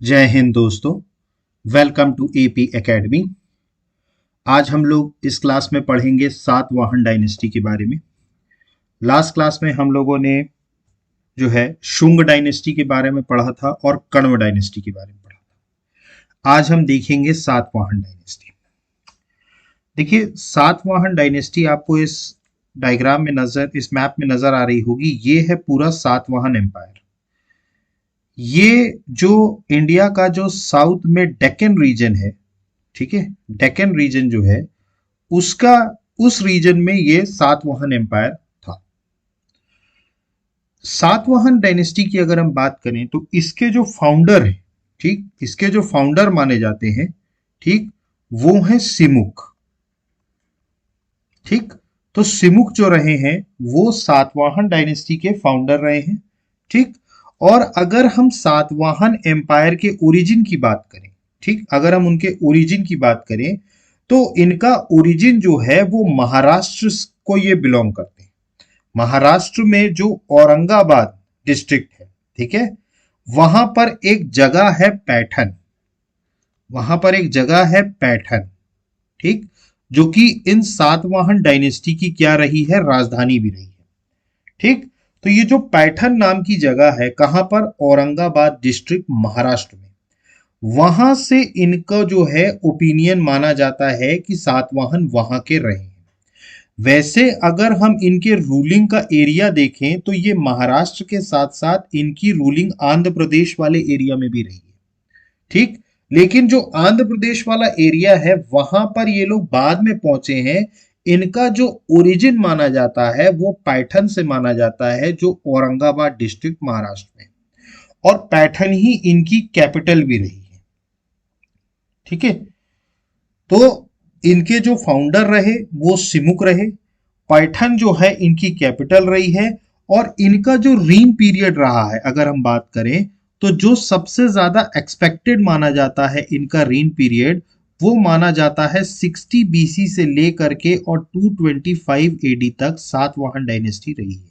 जय हिंद दोस्तों। Welcome to AP academy. आज हम लोग इस क्लास में पढ़ेंगे सातवाहन डायनेस्टी के बारे में। लास्ट क्लास में हम लोगों ने जो है शुंग डायनेस्टी के बारे में पढ़ा था और कण्व डायनेस्टी के बारे में पढ़ा था। आज हम देखेंगे सातवाहन डायनेस्टी। देखिए, सातवाहन डायनेस्टी आपको इस डायग्राम में इस मैप में नजर आ रही होगी। ये है पूरा सातवाहन एम्पायर। ये जो इंडिया का जो साउथ में डेक्कन रीजन है, ठीक है, डेक्कन रीजन जो है उसका उस रीजन में ये सातवाहन एम्पायर था। सातवाहन डायनेस्टी की अगर हम बात करें तो इसके जो फाउंडर हैं, ठीक, इसके जो फाउंडर माने जाते हैं, ठीक, वो हैं सिमुक। ठीक, तो सिमुक जो रहे हैं वो सातवाहन डायनेस्टी के फाउंडर रहे हैं। ठीक, और अगर हम सातवाहन एम्पायर के ओरिजिन की बात करें, ठीक, अगर हम उनके ओरिजिन की बात करें तो इनका ओरिजिन जो है वो महाराष्ट्र को ये बिलोंग करते हैं। महाराष्ट्र में जो औरंगाबाद डिस्ट्रिक्ट है, ठीक है, वहां पर एक जगह है पैठन। वहां पर एक जगह है पैठन, ठीक, जो कि इन सातवाहन डायनेस्टी की क्या रही है, राजधानी भी रही है। ठीक, तो ये जो पैठन नाम की जगह है, कहां पर, औरंगाबाद डिस्ट्रिक्ट महाराष्ट्र में, वहां से इनका जो है ओपिनियन माना जाता है कि सातवाहन वहां के रहे हैं। वैसे अगर हम इनके रूलिंग का एरिया देखें तो ये महाराष्ट्र के साथ साथ इनकी रूलिंग आंध्र प्रदेश वाले एरिया में भी रही है। ठीक, लेकिन जो आंध्र प्रदेश वाला एरिया है वहां पर ये लोग बाद में पहुंचे हैं। इनका जो ओरिजिन माना जाता है वो पैठन से माना जाता है, जो औरंगाबाद डिस्ट्रिक्ट महाराष्ट्र में, और पैठन ही इनकी कैपिटल भी रही है। ठीक है, तो इनके जो फाउंडर रहे वो सिमुक रहे, पैठन जो है इनकी कैपिटल रही है, और इनका जो रीन पीरियड रहा है अगर हम बात करें तो जो सबसे ज्यादा एक्सपेक्टेड माना जाता है इनका रीन पीरियड, वो माना जाता है 60 बीसी से लेकर के और 225 एडी तक सातवाहन डायनेस्टी रही है।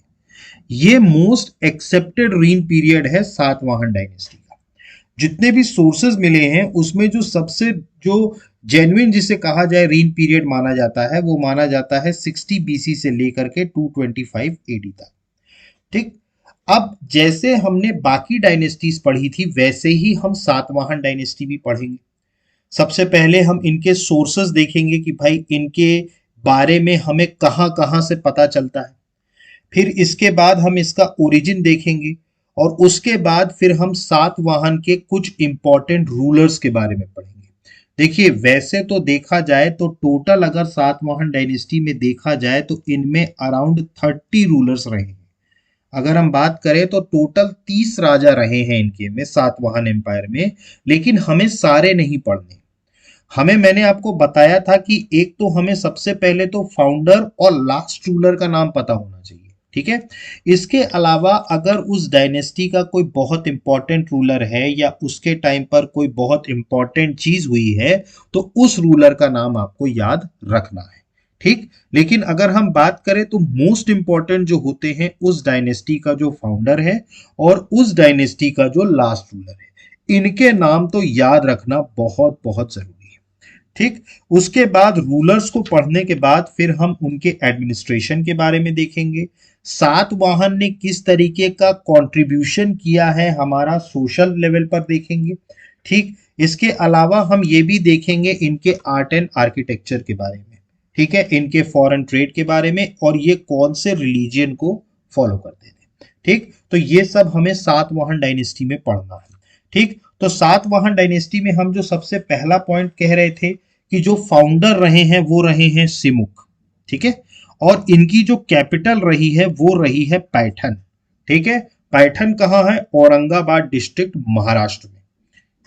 ये मोस्ट एक्सेप्टेड रीन पीरियड है सातवाहन डायनेस्टी का। जितने भी सोर्सेज मिले हैं उसमें जो सबसे जो जेन्युइन जिसे कहा जाए रीन पीरियड माना जाता है वो माना जाता है 60 बीसी से लेकर के 225 एडी तक। ठीक, अब जैसे हमने बाकी डायनेस्टीज पढ़ी थी वैसे ही हम सातवाहन डायनेस्टी भी पढ़ेंगे। सबसे पहले हम इनके सोर्सेस देखेंगे कि भाई इनके बारे में हमें कहां कहां से पता चलता है। फिर इसके बाद हम इसका ओरिजिन देखेंगे, और उसके बाद फिर हम सातवाहन के कुछ इंपॉर्टेंट रूलर्स के बारे में पढ़ेंगे। देखिए, वैसे तो देखा जाए तो टोटल अगर सातवाहन डायनेस्टी में देखा जाए तो इनमें अराउंड 30 रूलर्स रहे हैं। अगर हम बात करें तो टोटल 30 राजा रहे हैं इनके में, सातवाहन एम्पायर में, लेकिन हमें सारे नहीं पढ़ने। हमें, मैंने आपको बताया था कि एक तो हमें सबसे पहले तो फाउंडर और लास्ट रूलर का नाम पता होना चाहिए। ठीक है, इसके अलावा अगर उस डायनेस्टी का कोई बहुत इंपॉर्टेंट रूलर है या उसके टाइम पर कोई बहुत इंपॉर्टेंट चीज हुई है तो उस रूलर का नाम आपको याद रखना है। ठीक, लेकिन अगर हम बात करें तो मोस्ट इंपॉर्टेंट जो होते हैं उस डायनेस्टी का जो फाउंडर है और उस डायनेस्टी का जो लास्ट रूलर है, इनके नाम तो याद रखना बहुत बहुत जरूरी है। ठीक, उसके बाद रूलर्स को पढ़ने के बाद फिर हम उनके एडमिनिस्ट्रेशन के बारे में देखेंगे। सातवाहन ने किस तरीके का कंट्रीब्यूशन किया है हमारा सोशल लेवल पर देखेंगे। ठीक, इसके अलावा हम ये भी देखेंगे इनके आर्ट एंड आर्किटेक्चर के बारे में, ठीक है, इनके फॉरेन ट्रेड के बारे में, और ये कौन से रिलीजियन को फॉलो करते थे। ठीक, तो ये सब हमें सातवाहन डायनेस्टी में पढ़ना है। ठीक, तो सातवाहन डायनेस्टी में हम जो सबसे पहला पॉइंट कह रहे थे कि जो फाउंडर रहे हैं वो रहे हैं सिमुक। ठीक है, और इनकी जो कैपिटल रही है वो रही है पैठन। ठीक है, पैठन कहाँ है, औरंगाबाद डिस्ट्रिक्ट महाराष्ट्र में।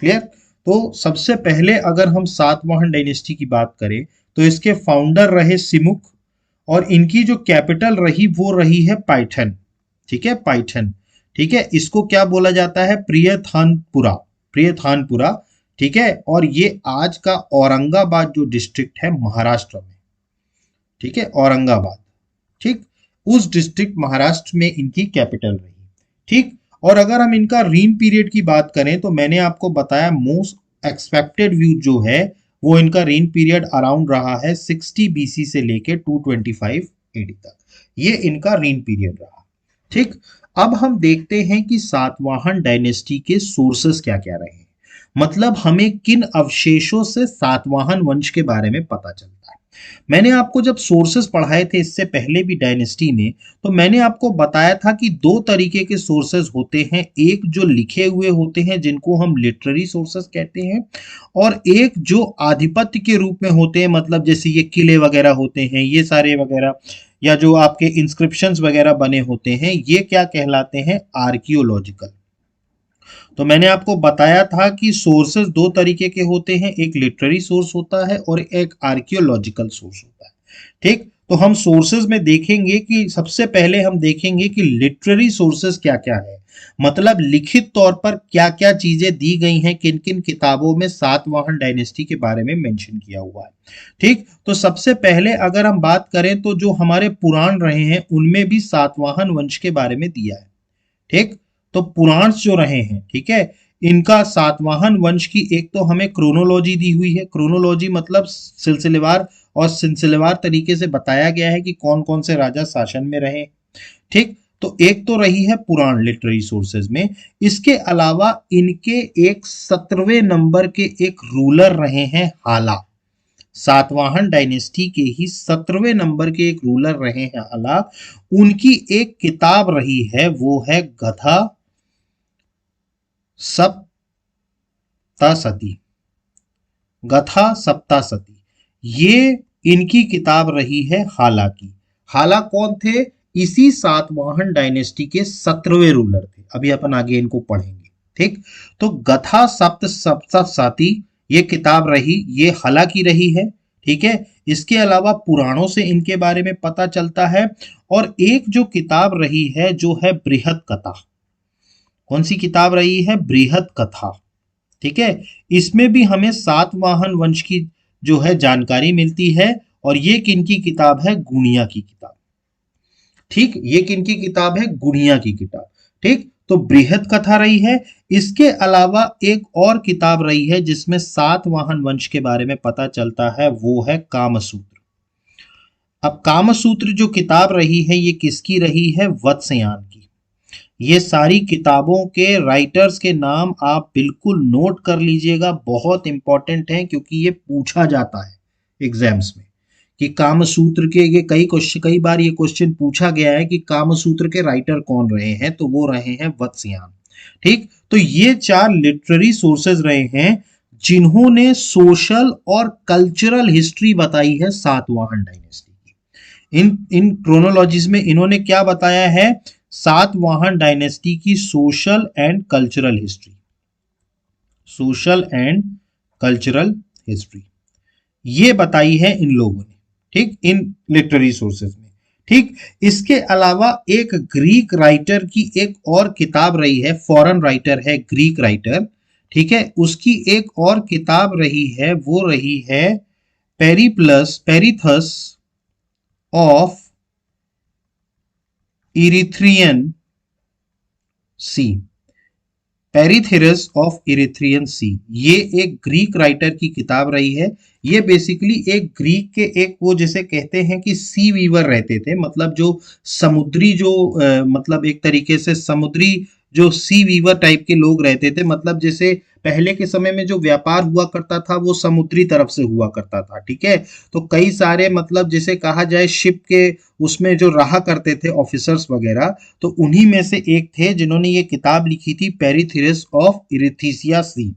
क्लियर, तो सबसे पहले अगर हम सातवाहन डायनेस्टी की बात करें तो इसके फाउंडर रहे सिमुक, और इनकी जो कैपिटल रही वो रही है पैठन। ठीक है, पैठन। ठीक है, इसको क्या बोला जाता है, प्रियथानपुरा, प्रियथानपुरा। ठीक है, और ये आज का औरंगाबाद जो डिस्ट्रिक्ट है महाराष्ट्र में, ठीक है, औरंगाबाद, ठीक, उस डिस्ट्रिक्ट महाराष्ट्र में इनकी कैपिटल रही। ठीक, और अगर हम इनका रीन पीरियड की बात करें तो मैंने आपको बताया मोस्ट एक्सपेक्टेड व्यू जो है वो इनका रीन पीरियड अराउंड रहा है 60 बीसी से लेके 225 एडी तक। ये इनका रीन पीरियड रहा। ठीक, अब हम देखते हैं कि सातवाहन डायनेस्टी के सोर्सेस क्या क्या रहे, मतलब हमें किन अवशेषों से सातवाहन वंश के बारे में पता चलता है। मैंने आपको जब सोर्सेस पढ़ाए थे इससे पहले भी डायनेस्टी में, तो मैंने आपको बताया था कि दो तरीके के सोर्सेस होते हैं, एक जो लिखे हुए होते हैं जिनको हम लिटरेरी सोर्सेस कहते हैं, और एक जो आधिपत्य के रूप में होते हैं, मतलब जैसे ये किले वगैरह होते हैं ये सारे वगैरह, या जो आपके इंस्क्रिप्शंस वगैरह बने होते हैं, ये क्या कहलाते हैं, आर्कियोलॉजिकल। तो मैंने आपको बताया था कि सोर्सेस दो तरीके के होते हैं, एक लिटरेरी सोर्स होता है और एक आर्कियोलॉजिकल सोर्स होता है। ठीक, तो हम सोर्सेस में देखेंगे कि सबसे पहले हम देखेंगे कि लिटरेरी सोर्सेस क्या क्या है, मतलब लिखित तौर पर क्या क्या चीजें दी गई हैं, किन किन किताबों में सातवाहन डायनेस्टी के बारे में मेंशन किया हुआ है। ठीक, तो सबसे पहले अगर हम बात करें तो जो हमारे पुराण रहे हैं उनमें भी सातवाहन वंश के बारे में दिया है। ठीक, तो पुराण जो रहे हैं, ठीक है, इनका सातवाहन वंश की एक तो हमें क्रोनोलॉजी दी हुई है। क्रोनोलॉजी मतलब सिलसिलेवार और सिलसिलेवार तरीके से बताया गया है कि कौन कौन से राजा शासन में रहे। ठीक, तो एक तो रही है पुराण लिटरेरी सोर्सेज में। इसके अलावा इनके एक 17वें नंबर के एक रूलर रहे हैं हाला। सातवाहन डायनेस्टी के ही 17वें नंबर के एक रूलर रहे हैं हाला। उनकी एक किताब रही है, वो है गधा सप्तासती। गथा सप्तासती, ये इनकी किताब रही है हाला की। हाला कौन थे, इसी सातवाहन डायनेस्टी के 17वें रूलर थे। अभी अपन आगे इनको पढ़ेंगे। ठीक, तो गथा सप्तासती ये किताब रही, ये हाला की रही है। ठीक है, इसके अलावा पुराणों से इनके बारे में पता चलता है। और एक जो किताब रही है जो है बृहद कथा। कौन सी किताब रही है, बृहद कथा। ठीक है, इसमें भी हमें सातवाहन वंश की जो है जानकारी मिलती है। और ये किनकी किताब है, गुणिया की किताब। ठीक, ये किनकी किताब है, गुणिया की किताब। ठीक, तो बृहद कथा रही है। इसके अलावा एक और किताब रही है जिसमें सातवाहन वंश के बारे में पता चलता है, वो है कामसूत्र। अब कामसूत्र जो किताब रही है ये किसकी रही है, वत्सयान की। ये सारी किताबों के राइटर्स के नाम आप बिल्कुल नोट कर लीजिएगा, बहुत इंपॉर्टेंट है क्योंकि ये पूछा जाता है एग्जाम्स में कि कामसूत्र के, ये कई बार ये क्वेश्चन पूछा गया है कि कामसूत्र के राइटर कौन रहे हैं, तो वो रहे हैं वत्सयान। ठीक, तो ये चार लिटरेरी सोर्सेज रहे हैं जिन्होंने सोशल और कल्चरल हिस्ट्री बताई है सातवाहन डायनेस्टी की। इन क्रोनोलॉजीज में इन्होंने क्या बताया है, सातवाहन डायनेस्टी की social and cultural history. Social and cultural history ये बताई है इन लोगों ने। ठीक, इन लिटरेरी सोर्सेज में। ठीक, इसके अलावा एक ग्रीक राइटर की एक और किताब रही है, फॉरेन राइटर है, ग्रीक राइटर। ठीक है, उसकी एक और किताब रही है, वो रही है periplus of Erythraean sea. Periplus of Erythraean sea, ये एक ग्रीक राइटर की किताब रही है। ये बेसिकली एक ग्रीक के एक, वो जैसे कहते हैं कि सी वीवर रहते थे, मतलब जो समुद्री जो मतलब एक तरीके से समुद्री जो सी वीवर टाइप के लोग रहते थे, मतलब जैसे पहले के समय में जो व्यापार हुआ करता था वो समुद्री तरफ से हुआ करता था। ठीक है, तो कई सारे मतलब जैसे कहा जाए शिप के उसमें जो रहा करते थे ऑफिसर्स वगैरह, तो उन्हीं में से एक थे जिन्होंने ये किताब लिखी थी, पेरिथेरस ऑफ इरिथ्रिया सी।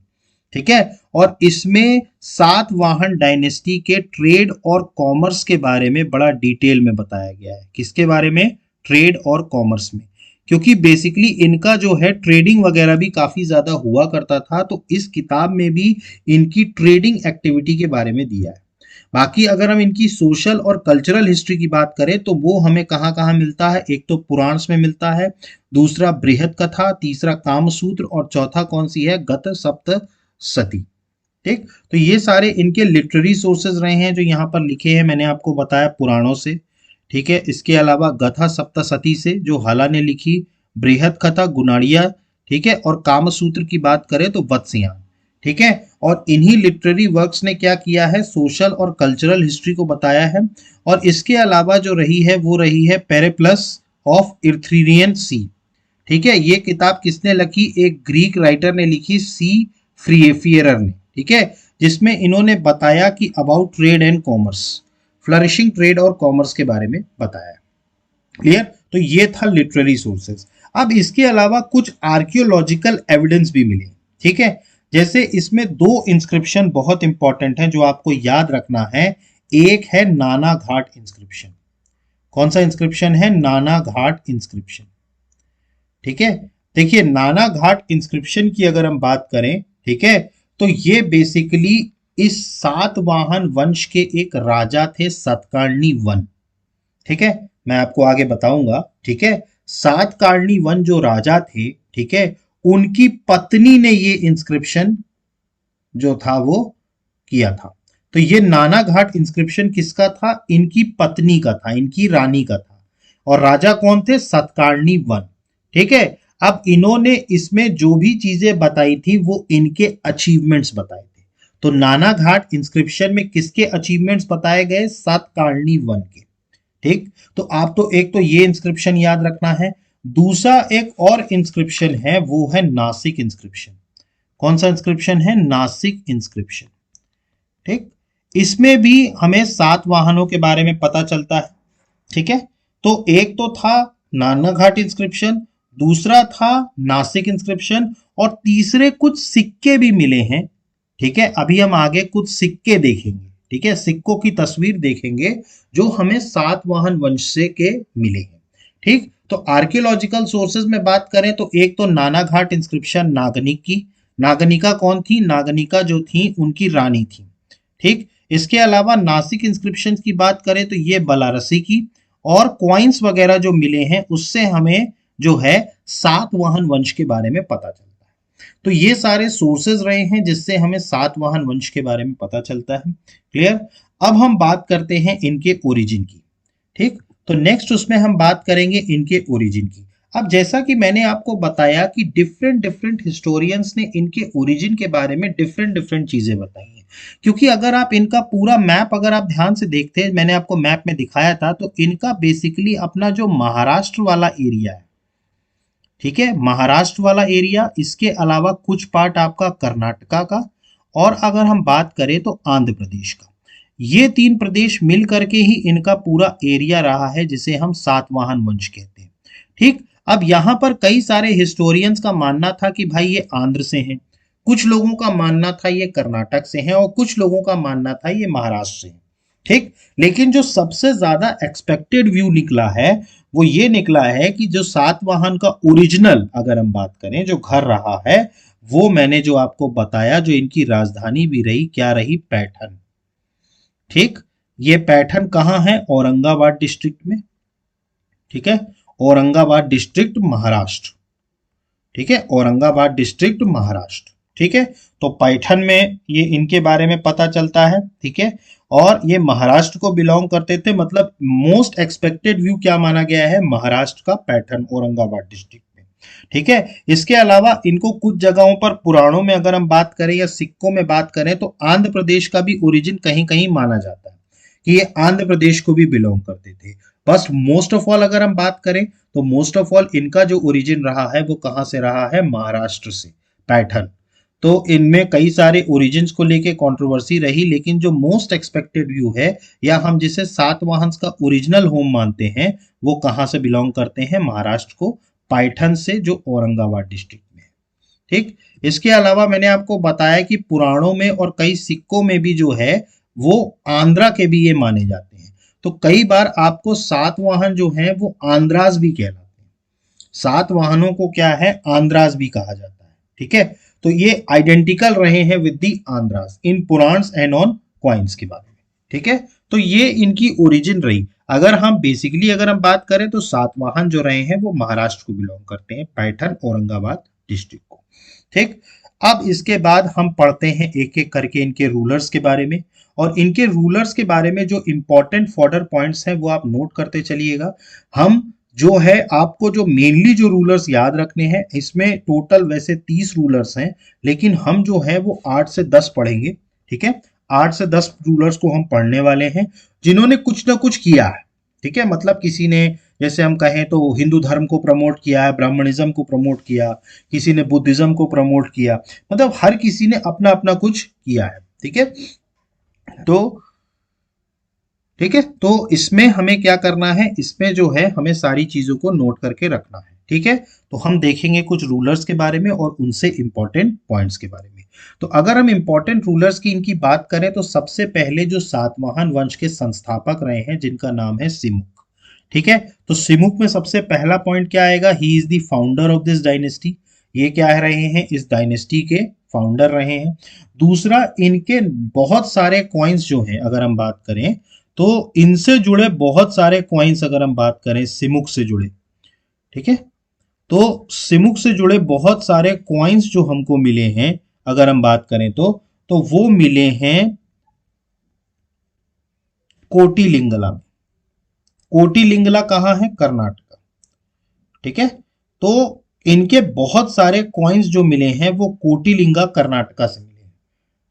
ठीक है, और इसमें सातवाहन डायनेस्टी के ट्रेड और कॉमर्स के बारे में बड़ा डिटेल में बताया गया है। किसके बारे में, ट्रेड और कॉमर्स में, क्योंकि बेसिकली इनका जो है ट्रेडिंग वगैरह भी काफी ज्यादा हुआ करता था, तो इस किताब में भी इनकी ट्रेडिंग एक्टिविटी के बारे में दिया है। बाकी अगर हम इनकी सोशल और कल्चरल हिस्ट्री की बात करें तो वो हमें कहाँ कहाँ मिलता है, एक तो पुराण में मिलता है, दूसरा बृहद कथा, तीसरा कामसूत्र और चौथा कौन सी है, गत सप्तसती। ठीक, तो ये सारे इनके लिटरेरी सोर्सेज रहे हैं जो यहाँ पर लिखे हैं, मैंने आपको बताया पुराणों से। ठीक है, इसके अलावा गथा सप्तसती से जो हाला ने लिखी, बृहद कथा गुणाड़िया, ठीक है, और कामसूत्र की बात करें तो वत्सयान, ठीक है। और इन्हीं लिटरेरी वर्क्स ने क्या किया है, सोशल और कल्चरल हिस्ट्री को बताया है। और इसके अलावा जो रही है वो रही है पेरिप्लस ऑफ इर्थ्रियन सी, ठीक है। ये किताब किसने लिखी, एक ग्रीक राइटर ने लिखी, सी फ्रिएफियरर ने, ठीक है, जिसमें इन्होंने बताया कि about trade and commerce, flourishing trade और कॉमर्स के बारे में बताया। क्लियर। तो ये था लिटरेरी सोर्सेज। अब इसके अलावा कुछ आर्कियोलॉजिकल एविडेंस भी मिले, ठीक है। जैसे इसमें दो इंस्क्रिप्शन बहुत इंपॉर्टेंट हैं जो आपको याद रखना है। एक है नाना घाट इंस्क्रिप्शन। कौन सा इंस्क्रिप्शन है, नाना घाट इंस्क्रिप्शन, ठीक है। देखिए नाना घाट इंस्क्रिप्शन की अगर हम बात करें, ठीक है, तो ये बेसिकली इस सातवाहन वंश के एक राजा थे सतकर्णी वन, ठीक है, मैं आपको आगे बताऊंगा, ठीक है। सातकर्णी वन जो राजा थे, ठीक है, उनकी पत्नी ने ये इंस्क्रिप्शन जो था वो किया था। तो ये नाना घाट इंस्क्रिप्शन किसका था, इनकी पत्नी का था, इनकी रानी का था। और राजा कौन थे, सतकर्णी वन, ठीक है। अब इन्होंने इसमें जो भी चीजें बताई थी वो इनके अचीवमेंट्स बताए थे। तो नाना घाट इंस्क्रिप्शन में किसके अचीवमेंट्स बताए गए, सतकर्णी वन के, ठीक। तो आप तो एक तो ये इंस्क्रिप्शन याद रखना है। दूसरा एक और इंस्क्रिप्शन है, वो है नासिक इंस्क्रिप्शन। कौन सा इंस्क्रिप्शन है, नासिक इंस्क्रिप्शन, ठीक। इसमें भी हमें सात वाहनों के बारे में पता चलता है, ठीक है। तो एक तो था नाना घाट इंस्क्रिप्शन, दूसरा था नासिक इंस्क्रिप्शन, और तीसरे कुछ सिक्के भी मिले हैं, ठीक है। अभी हम आगे कुछ सिक्के देखेंगे, ठीक है, सिक्कों की तस्वीर देखेंगे जो हमें सातवाहन वंश से के मिले हैं, ठीक। तो आर्कियोलॉजिकल सोर्सेज में बात करें तो एक तो नाना घाट इंस्क्रिप्शन नागनिक की, नागनिका कौन थी, नागनिका जो थी उनकी रानी थी, ठीक। इसके अलावा नासिक इंस्क्रिप्शन की बात करें तो ये बनारसी की, और कॉइन्स वगैरह जो मिले हैं उससे हमें जो है सातवाहन वंश के बारे में पता चलता है। तो ये सारे सोर्सेज रहे हैं जिससे हमें सातवाहन वंश के बारे में पता चलता है। क्लियर। अब हम बात करते हैं इनके ओरिजिन की, ठीक। तो नेक्स्ट उसमें हम बात करेंगे इनके ओरिजिन की। अब जैसा कि मैंने आपको बताया कि डिफरेंट डिफरेंट हिस्टोरियंस ने इनके ओरिजिन के बारे में डिफरेंट डिफरेंट चीजें बताई हैं। क्योंकि अगर आप इनका पूरा मैप अगर आप ध्यान से देखते हैं, मैंने आपको मैप में दिखाया था, तो इनका बेसिकली अपना जो महाराष्ट्र वाला एरिया है, ठीक है, महाराष्ट्र वाला एरिया, इसके अलावा कुछ पार्ट आपका कर्नाटका का, और अगर हम बात करें तो आंध्र प्रदेश का, ये तीन प्रदेश मिल करके ही इनका पूरा एरिया रहा है जिसे हम सातवाहन वंश कहते हैं, ठीक। अब यहां पर कई सारे हिस्टोरियंस का मानना था कि भाई ये आंध्र से हैं, कुछ लोगों का मानना था ये कर्नाटक से हैं, और कुछ लोगों का मानना था ये महाराष्ट्र से हैं, ठीक। लेकिन जो सबसे ज्यादा एक्सपेक्टेड व्यू निकला है वो ये निकला है कि जो सातवाहन का ओरिजिनल अगर हम बात करें जो घर रहा है, वो मैंने जो आपको बताया, जो इनकी राजधानी भी रही, क्या रही, पैठन, ठीक। ये पैठन कहाँ है, औरंगाबाद डिस्ट्रिक्ट में, ठीक है, औरंगाबाद डिस्ट्रिक्ट महाराष्ट्र, ठीक है, औरंगाबाद डिस्ट्रिक्ट महाराष्ट्र, ठीक है। तो पैठन में ये इनके बारे में पता चलता है, ठीक है। और ये महाराष्ट्र को बिलोंग करते थे, मतलब मोस्ट एक्सपेक्टेड व्यू क्या माना गया है, महाराष्ट्र का पैठन औरंगाबाद डिस्ट्रिक्ट में, ठीक है। इसके अलावा इनको कुछ जगहों पर पुराणों में अगर हम बात करें या सिक्कों में बात करें तो आंध्र प्रदेश का भी ओरिजिन कहीं कहीं माना जाता है कि ये आंध्र प्रदेश को भी बिलोंग करते थे। बस मोस्ट ऑफ ऑल अगर हम बात करें तो मोस्ट ऑफ ऑल इनका जो ओरिजिन रहा है वो कहां से रहा है, महाराष्ट्र से, पैठन। तो इनमें कई सारे ओरिजिन्स को लेके कंट्रोवर्सी रही, लेकिन जो मोस्ट एक्सपेक्टेड व्यू है या हम जिसे सातवाहन का ओरिजिनल होम मानते हैं वो कहां से बिलोंग करते हैं, महाराष्ट्र को, पैठन से, जो औरंगाबाद डिस्ट्रिक्ट में है, ठीक। इसके अलावा मैंने आपको बताया कि पुराणों में और कई सिक्कों में भी जो है वो आंध्रा के भी ये माने जाते हैं। तो कई बार आपको सातवाहन जो है वो आंध्राज भी कहलाते हैं, सातवाहनों को क्या है, आंध्राज भी कहा जाता है, ठीक है। तो ये आइडेंटिकल रहे हैं with the Andhras in Puranas and on coins के बारे में, ठीक है। तो ये इनकी ओरिजिन रही। अगर हम बेसिकली अगर हम बात करें तो सातवाहन जो रहे हैं वो महाराष्ट्र को बिलोंग करते हैं, पैठन औरंगाबाद डिस्ट्रिक्ट को, ठीक। अब इसके बाद हम पढ़ते हैं एक एक करके इनके रूलर्स के बारे में, और इनके रूलर्स के बारे में जो इंपॉर्टेंट फॉर्डर पॉइंट्स हैं वो आप नोट करते चलिएगा। हम जो है आपको जो मेनली जो रूलर्स याद रखने हैं, इसमें टोटल वैसे 30 रूलर्स हैं, लेकिन हम जो है वो 8 से 10 पढ़ेंगे। ठीक है, 8 से 10 रूलर्स को हम पढ़ने वाले हैं जिन्होंने कुछ ना कुछ किया है। ठीक है, मतलब किसी ने, जैसे हम कहें तो हिंदू धर्म को प्रमोट किया है, ब्राह्मणिज्म को प्रमोट किया, किसी ने बुद्धिज्म को प्रमोट किया, मतलब हर किसी ने अपना अपना कुछ किया है। ठीक है, तो ठीक है, तो इसमें हमें क्या करना है, इसमें जो है हमें सारी चीजों को नोट करके रखना है। ठीक है, तो हम देखेंगे कुछ रूलर्स के बारे में और उनसे इंपॉर्टेंट पॉइंट्स के बारे में। तो अगर हम इंपॉर्टेंट रूलर्स की इनकी बात करें तो सबसे पहले जो सातवाहन वंश के संस्थापक रहे हैं जिनका नाम है सिमुक। ठीक है, तो सिमुक में सबसे पहला पॉइंट क्या आएगा, he is the founder of this dynasty. ये क्या रहे हैं, इस डायनेस्टी के फाउंडर रहे हैं। दूसरा, इनके बहुत सारे कॉइन्स जो हैं अगर हम बात करें तो इनसे जुड़े बहुत सारे कॉइन्स, अगर हम बात करें सिमुक से जुड़े, ठीक है, तो सिमुक से जुड़े बहुत सारे कॉइन्स जो हमको मिले हैं अगर हम बात करें तो वो मिले हैं कोटिलिंगला में। कोटिलिंगला कहाँ है, कर्नाटक। ठीक है, तो इनके बहुत सारे कॉइन्स जो मिले हैं वो कोटिलिंगा कर्नाटका से मिले हैं।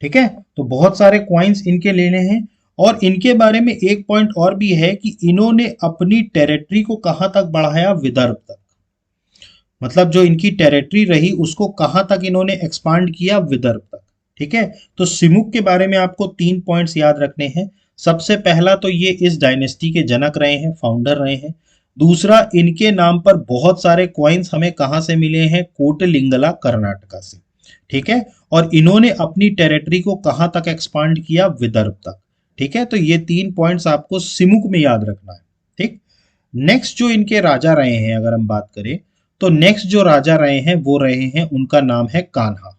ठीक है, तो बहुत सारे कॉइन्स इनके लेने हैं। और इनके बारे में एक पॉइंट और भी है कि इन्होंने अपनी टेरिटरी को कहां तक बढ़ाया, विदर्भ तक। मतलब जो इनकी टेरिटरी रही उसको कहां तक इन्होंने एक्सपांड किया, विदर्भ तक। ठीक है, तो सिमुक के बारे में आपको 3 पॉइंट्स याद रखने हैं। सबसे पहला तो ये इस डायनेस्टी के जनक रहे हैं, फाउंडर रहे हैं। दूसरा, इनके नाम पर बहुत सारे कॉइन्स हमें कहां से मिले हैं, कोटलिंगला कर्नाटका से। ठीक है, और इन्होंने अपनी टेरिटरी को कहां तक एक्सपांड किया, विदर्भ तक। ठीक है, तो ये 3 पॉइंट्स आपको सिमुक में याद रखना है। ठीक, नेक्स्ट जो इनके राजा रहे हैं अगर हम बात करें तो नेक्स्ट जो राजा रहे हैं वो रहे हैं, उनका नाम है कान्हा।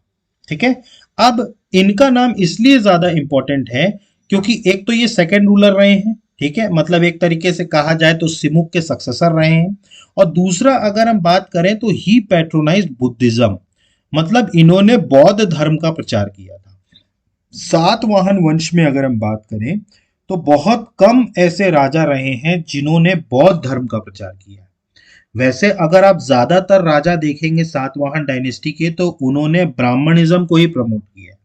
ठीक है, अब इनका नाम इसलिए ज्यादा इंपॉर्टेंट है क्योंकि एक तो ये सेकंड रूलर रहे हैं। ठीक है, मतलब एक तरीके से कहा जाए तो सिमुक के सक्सेसर रहे हैं। और दूसरा अगर हम बात करें तो ही पैट्रोनाइज्ड बुद्धिज्म, मतलब इन्होंने बौद्ध धर्म का प्रचार किया था। सातवाहन वंश में अगर हम बात करें तो बहुत कम ऐसे राजा रहे हैं जिन्होंने बौद्ध धर्म का प्रचार किया है। वैसे अगर आप ज्यादातर राजा देखेंगे सातवाहन डायनेस्टी के तो उन्होंने ब्राह्मणिज्म को ही प्रमोट किया है,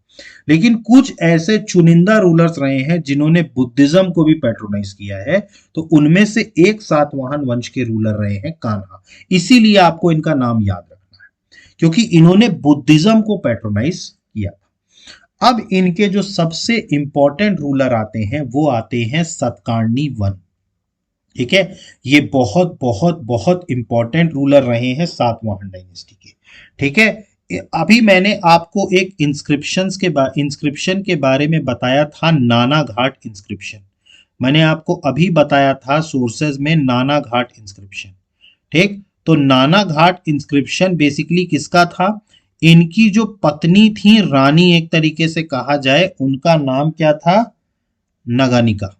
लेकिन कुछ ऐसे चुनिंदा रूलर्स रहे हैं जिन्होंने बुद्धिज्म को भी पैट्रोनाइज किया है। तो उनमें से एक सातवाहन वंश के रूलर रहे हैं कान्हा। इसीलिए आपको इनका नाम याद रखना है क्योंकि इन्होंने बुद्धिज्म को पैट्रोनाइज किया। अब इनके जो सबसे इंपॉर्टेंट रूलर आते हैं वो आते हैं सतकर्णी वन। ठीक है, ये बहुत बहुत बहुत इंपॉर्टेंट रूलर रहे हैं सातवाहन डायनेस्टी के। ठीक है, अभी मैंने आपको एक इंस्क्रिप्शन के बारे में बताया था, नाना घाट इंस्क्रिप्शन। मैंने आपको अभी बताया था सोर्सेज में नाना घाट इंस्क्रिप्शन। ठीक, तो नाना घाट इंस्क्रिप्शन बेसिकली किसका था, इनकी जो पत्नी थी रानी, एक तरीके से कहा जाए उनका नाम क्या था, नगनिका।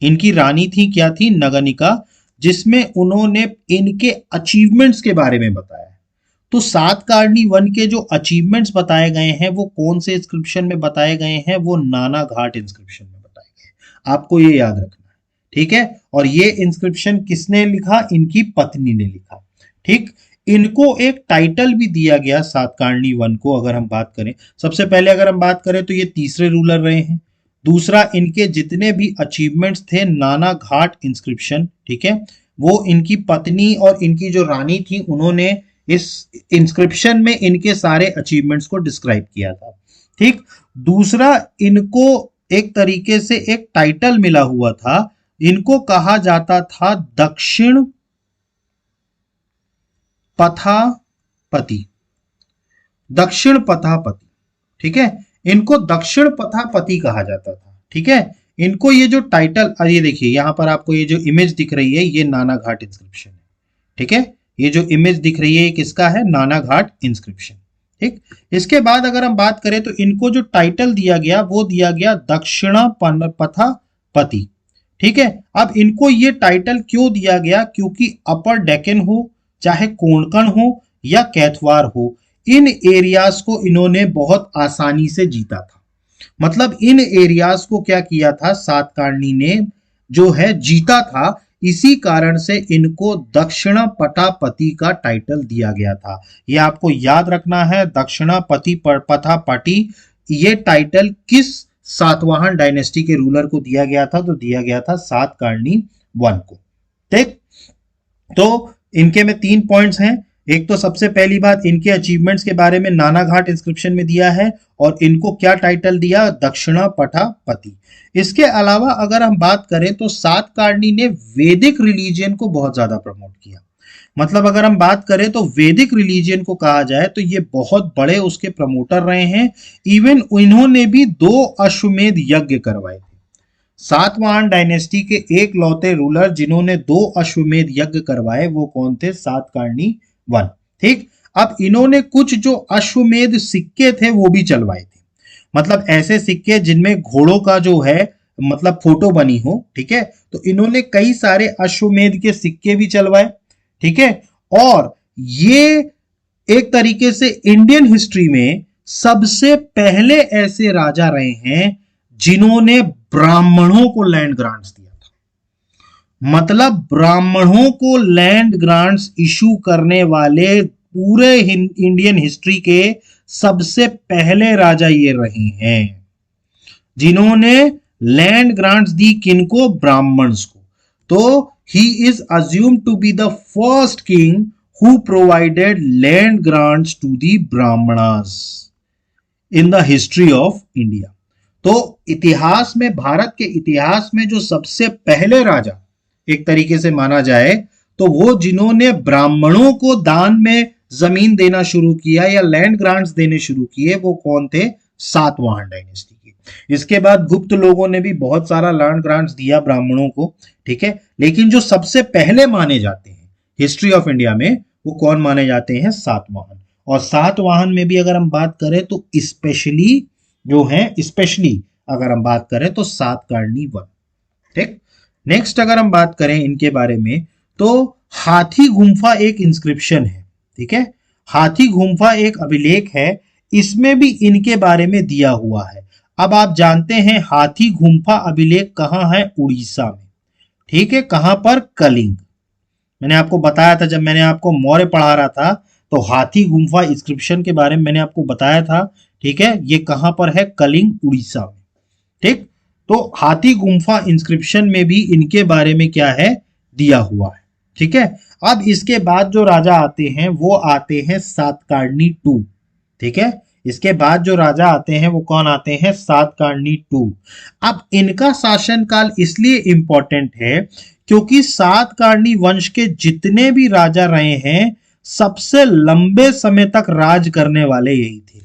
इनकी रानी थी, क्या थी, नगनिका, जिसमें उन्होंने इनके अचीवमेंट्स के बारे में बताया। तो सातकर्णी वन के जो अचीवमेंट्स बताए गए हैं वो कौन से इंस्क्रिप्शन में बताए गए हैं, वो नाना घाट इंस्क्रिप्शन में बताए गए। आपको ये याद रखना है। ठीक है, और ये इंस्क्रिप्शन किसने लिखा, इनकी पत्नी ने लिखा। ठीक, इनको एक टाइटल भी दिया गया सातकर्णी वन को अगर हम बात करें। सबसे पहले अगर हम बात करें तो ये तीसरे रूलर रहे हैं। दूसरा, इनके जितने भी अचीवमेंट्स थे नाना घाट इंस्क्रिप्शन, ठीक है, वो इनकी पत्नी और इनकी जो रानी थी उन्होंने इस इंस्क्रिप्शन में इनके सारे अचीवमेंट्स को डिस्क्राइब किया था। ठीक, दूसरा, इनको एक तरीके से एक टाइटल मिला हुआ था, इनको कहा जाता था दक्षिण पथापति। दक्षिण पथापति, ठीक है, इनको दक्षिण पथापति कहा जाता था। ठीक है, इनको ये जो टाइटल, ये देखिए यहां पर आपको ये जो इमेज दिख रही है ये नाना घाट इंस्क्रिप्शन है। ठीक है, ये जो इमेज दिख रही है ये किसका है, नाना घाट इंस्क्रिप्शन। ठीक, इसके बाद अगर हम बात करें तो इनको जो टाइटल दिया गया वो दिया गया दक्षिणा पथापति। ठीक है, अब इनको ये टाइटल क्यों दिया गया, क्योंकि अपर डेक्कन हो, चाहे कोंकण हो या कैथवार हो, इन एरियाज को इन्होंने बहुत आसानी से जीता था। मतलब इन एरियाज को क्या किया था, सातकर्णी ने जो है जीता था, इसी कारण से इनको दक्षिणपटापति का टाइटल दिया गया था। ये आपको याद रखना है, दक्षिणपति पटापति, ये टाइटल किस सातवाहन डायनेस्टी के रूलर को दिया गया था? तो दिया गया था सातकर्णी वन को। ठीक, तो इनके में 3 पॉइंट्स हैं। एक तो सबसे पहली बात, इनके अचीवमेंट्स के बारे में नानाघाट इंस्क्रिप्शन में दिया है, और इनको क्या टाइटल दिया? दक्षिणपटापति। इसके अलावा अगर हम बात करें तो सातकर्णी ने वैदिक रिलीजियन को बहुत ज्यादा प्रमोट किया। मतलब अगर हम बात करें तो वैदिक रिलीजियन को कहा जाए तो ये बहुत बड़े उसके प्रमोटर रहे हैं। इवन इन्होंने भी 2 अश्वमेध यज्ञ करवाए थे। सातवाहन डायनेस्टी के एक लौते रूलर जिन्होंने 2 अश्वमेध यज्ञ करवाए वो कौन थे? सातकर्णी वन। ठीक, अब इन्होंने कुछ जो अश्वमेध सिक्के थे वो भी चलवाए थे। मतलब ऐसे सिक्के जिनमें घोड़ों का जो है मतलब फोटो बनी हो। ठीक है, तो इन्होंने कई सारे अश्वमेध के सिक्के भी चलवाए। ठीक है, और ये एक तरीके से इंडियन हिस्ट्री में सबसे पहले ऐसे राजा रहे हैं जिन्होंने ब्राह्मणों को लैंड ग्रांट्स दिया था। मतलब ब्राह्मणों को लैंड ग्रांट्स इशू करने वाले पूरे इंडियन हिस्ट्री के सबसे पहले राजा ये रहे हैं जिन्होंने लैंड ग्रांट्स दी। किनको? ब्राह्मण्स को। तो he is assumed to be the first king who provided land grants to the brahmanas in the history of India। तो इतिहास में, भारत के इतिहास में जो सबसे पहले राजा एक तरीके से माना जाए तो वो जिन्होंने ब्राह्मणों को दान में जमीन देना शुरू किया या लैंड ग्रांट्स देने शुरू किए वो कौन थे? सातवाहन डायनेस्टी के। इसके बाद गुप्त लोगों ने भी बहुत सारा लैंड ग्रांट्स दिया ब्राह्मणों को। ठीक है, लेकिन जो सबसे पहले माने जाते हैं हिस्ट्री ऑफ इंडिया में वो कौन माने जाते हैं? सातवाहन। और सातवाहन में भी अगर हम बात करें तो स्पेशली जो है, स्पेशली अगर हम बात करें तो सातकर्णी वन। ठीक, नेक्स्ट अगर हम बात करें इनके बारे में तो हाथी गुम्फा एक इंस्क्रिप्शन है। ठीक है, हाथी गुम्फा एक अभिलेख है, इसमें भी इनके बारे में दिया हुआ है। अब आप जानते हैं हाथी गुम्फा अभिलेख कहां है? उड़ीसा में। ठीक है, कहां पर? कलिंग। मैंने आपको बताया था जब मैंने आपको मौर्य पढ़ा रहा था तो हाथी गुम्फा इंस्क्रिप्शन के बारे में मैंने आपको बताया था। ठीक है, ये कहां पर है? कलिंग, उड़ीसा में। ठीक, तो हाथी गुम्फा इंस्क्रिप्शन में भी इनके बारे में क्या है? दिया हुआ है। ठीक है, अब इसके बाद जो राजा आते हैं वो आते हैं सातकर्णी टू। ठीक है, इसके बाद जो राजा आते हैं वो कौन आते हैं? सातकर्णी टू। अब इनका शासनकाल इसलिए इंपॉर्टेंट है क्योंकि सातकर्णी वंश के जितने भी राजा रहे हैं सबसे लंबे समय तक राज करने वाले यही थे।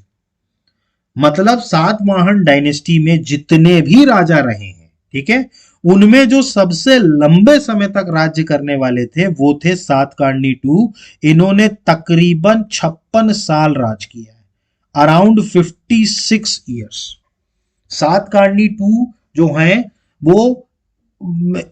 मतलब सातवाहन डायनेस्टी में जितने भी राजा रहे हैं, ठीक है, उनमें जो सबसे लंबे समय तक राज्य करने वाले थे वो थे सातकर्णी टू। इन्होंने तकरीबन 56 साल राज किया है, अराउंड 56 ईयर्स। सातकर्णी टू जो हैं वो,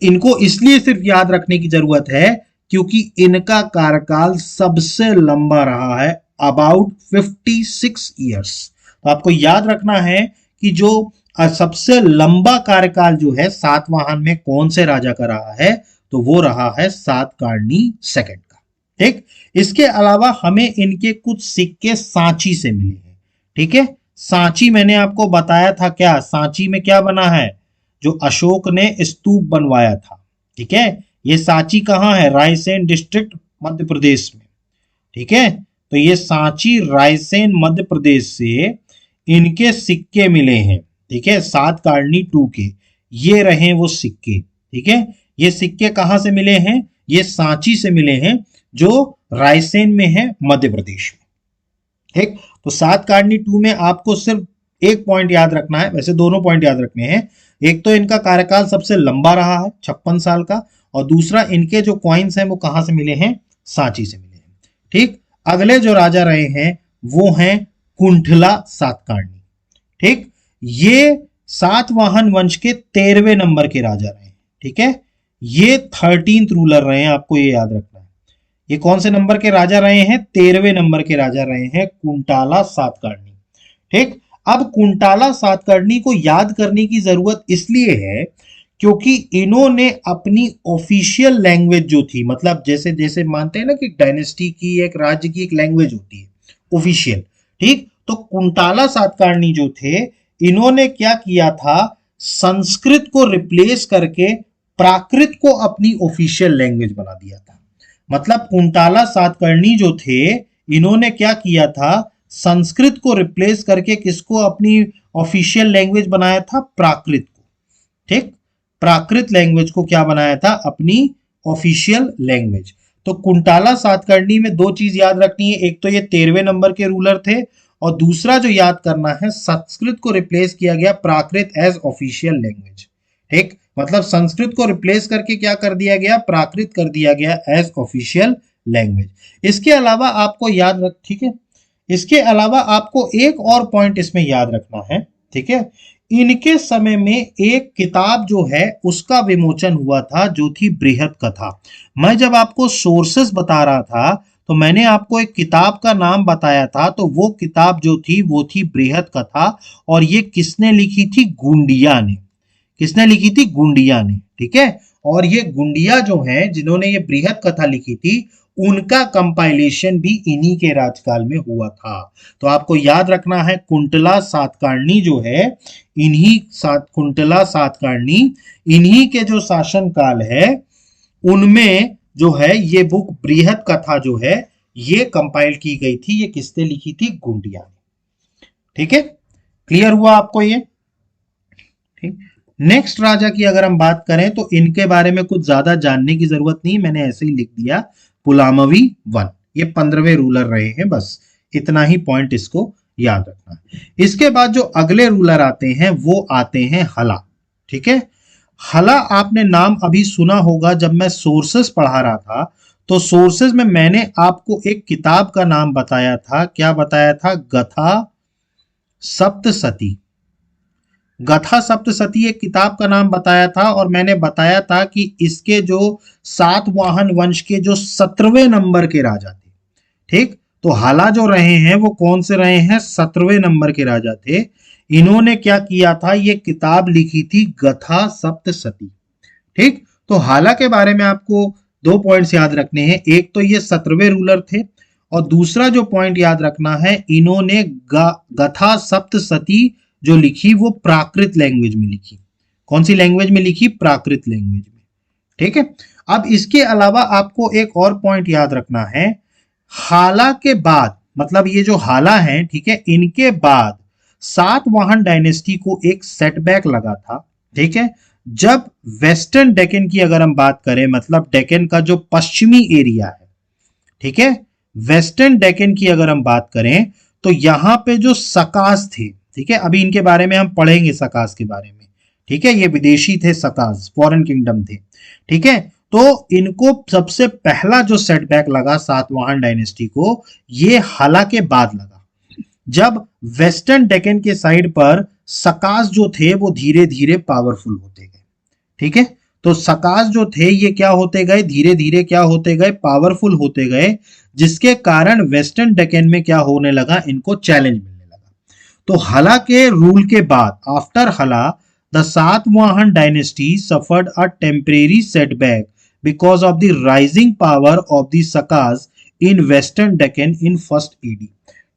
इनको इसलिए सिर्फ याद रखने की जरूरत है क्योंकि इनका कार्यकाल सबसे लंबा रहा है, अबाउट 56 ईयर्स। तो आपको याद रखना है कि जो सबसे लंबा कार्यकाल जो है सातवाहन में कौन से राजा का रहा है तो वो रहा है सातकर्णी सेकंड का। ठीक, इसके अलावा हमें इनके कुछ सिक्के सांची से मिले हैं। ठीक है, सांची मैंने आपको बताया था, क्या सांची में क्या बना है? जो अशोक ने स्तूप बनवाया था। ठीक है, ये सांची कहां है? रायसेन डिस्ट्रिक्ट, मध्य प्रदेश में। ठीक है, तो ये सांची रायसेन मध्य प्रदेश से इनके सिक्के मिले हैं। ठीक है, सातकर्णी टू के ये रहे वो सिक्के। ठीक है, ये सिक्के कहां से मिले हैं? ये सांची से मिले हैं जो रायसेन में है, मध्य प्रदेश में। ठीक, तो सातकर्णी टू में आपको सिर्फ एक पॉइंट याद रखना है, वैसे दोनों पॉइंट याद रखने हैं। एक तो इनका कार्यकाल सबसे लंबा रहा है 56 साल का, और दूसरा इनके जो कॉइन्स हैं वो कहां से मिले हैं? सांची से मिले हैं। ठीक, अगले जो राजा रहे हैं वो हैं कुंठला सातकर्णी। ठीक, ये सातवाहन वंश के 13वें नंबर के राजा रहे हैं। ठीक है, ये 13th रूलर रहे हैं, आपको ये याद रखना है। ये कौन से नंबर के राजा रहे हैं? 13वें नंबर के राजा रहे हैं कुंटाला सातकर्णी। ठीक, अब कुंटाला सातकर्णी को याद करने की जरूरत इसलिए है क्योंकि इन्होंने अपनी ऑफिशियल लैंग्वेज जो थी, मतलब जैसे जैसे मानते हैं ना कि डायनेस्टी की, एक राज्य की एक लैंग्वेज होती है ऑफिशियल, ठीक। तो कुंतला सातकर्णी जो थे, इन्होंने क्या किया था, संस्कृत को रिप्लेस करके प्राकृत को अपनी ऑफिशियल लैंग्वेज बना दिया था। मतलब कुंतला सातकर्णी जो थे, इन्होंने क्या किया था, संस्कृत को रिप्लेस करके किसको अपनी ऑफिशियल लैंग्वेज बनाया था, प्राकृत को, ठीक। प्राकृत लैंग्वेज को क्या बनाया था, अपनी ऑफिशियल लैंग्वेज। तो कुंतला सातकर्णी में दो चीज याद रखनी है, एक तो ये 13वें नंबर के रूलर थे, और दूसरा जो याद करना है, संस्कृत को रिप्लेस किया गया प्राकृत एज ऑफिशियल लैंग्वेज, ठीक। मतलब संस्कृत को रिप्लेस करके क्या कर दिया गया, प्राकृत कर दिया गया एज ऑफिशियल लैंग्वेज। इसके अलावा आपको याद रख, ठीक है, इसके अलावा आपको एक और पॉइंट इसमें याद रखना है, ठीक है। इनके समय में एक किताब जो है उसका विमोचन हुआ था, जो थी बृहत कथा। मैं जब आपको सोर्सेस बता रहा था तो मैंने आपको एक किताब का नाम बताया था, तो वो किताब जो थी वो थी बृहत कथा। और ये किसने लिखी थी, गुंडिया ने। किसने लिखी थी, गुंडिया ने, ठीक है। और ये गुंडिया जो है, जिन्होंने ये बृहत कथा लिखी थी, उनका कंपाइलेशन भी इन्हीं के राजकाल में हुआ था। तो आपको याद रखना है, कुंतला सातकर्णी जो है, कुंतला सातकर्णी, इन्हीं के जो शासन काल है उनमें जो है ये बुक बृहत कथा जो है ये कंपाइल की गई थी। ये किसने लिखी थी, गुंडिया ने, ठीक है। क्लियर हुआ आपको ये, ठीक। नेक्स्ट राजा की अगर हम बात करें तो इनके बारे में कुछ ज्यादा जानने की जरूरत नहीं, मैंने ऐसे ही लिख दिया, पुलामवी वन। ये 15वें रूलर रहे हैं, बस इतना ही पॉइंट इसको याद रखना है। इसके बाद जो अगले रूलर आते हैं वो आते हैं हला, ठीक है। हला आपने नाम अभी सुना होगा, जब मैं सोर्सेस पढ़ा रहा था तो सोर्सेस में मैंने आपको एक किताब का नाम बताया था। क्या बताया था, गथा सप्तसती। गथा सप्तसती एक किताब का नाम बताया था, और मैंने बताया था कि इसके जो सातवाहन वंश के जो 17वें नंबर के राजा थे, ठीक। तो हाला जो रहे हैं वो कौन से रहे हैं, 17वें नंबर के राजा थे। इन्होंने क्या किया था, ये किताब लिखी थी गथा सप्तसती, ठीक। तो हाला के बारे में आपको दो पॉइंट्स याद रखने हैं, एक तो ये 17वें रूलर थे, और दूसरा जो पॉइंट याद रखना है, इन्होंने गथा सप्तसती जो लिखी वो प्राकृत लैंग्वेज में लिखी। कौन सी लैंग्वेज में लिखी, प्राकृत लैंग्वेज में, ठीक है। अब इसके अलावा आपको एक और पॉइंट याद रखना है, हाला के बाद, मतलब ये जो हाला है, ठीक है, इनके बाद सातवाहन डायनेस्टी को एक सेटबैक लगा था, ठीक है। जब वेस्टर्न डेक्कन की अगर हम बात करें, मतलब डेक्कन का जो पश्चिमी एरिया है, ठीक है, वेस्टर्न डेक्कन की अगर हम बात करें तो यहां पे जो सकास थे, ठीक है, अभी इनके बारे में हम पढ़ेंगे सकास के बारे में, ठीक है। ये विदेशी थे, सकास फॉरेन किंगडम थे, ठीक है। तो इनको सबसे पहला जो सेटबैक लगा सातवाहन डायनेस्टी को, ये हाला के बाद लगा, जब वेस्टर्न डेक्कन के साइड पर सकास जो थे वो धीरे धीरे पावरफुल होते गए, ठीक है। तो सकास जो थे ये क्या होते गए, धीरे धीरे क्या होते गए, पावरफुल होते गए, जिसके कारण वेस्टर्न डेक्कन में क्या होने लगा, इनको चैलेंज मिलने लगा। तो हला के रूल के बाद, after Hala, the Satavahana dynasty suffered a temporary setback because of the rising power of the Sakas in western Deccan in first AD,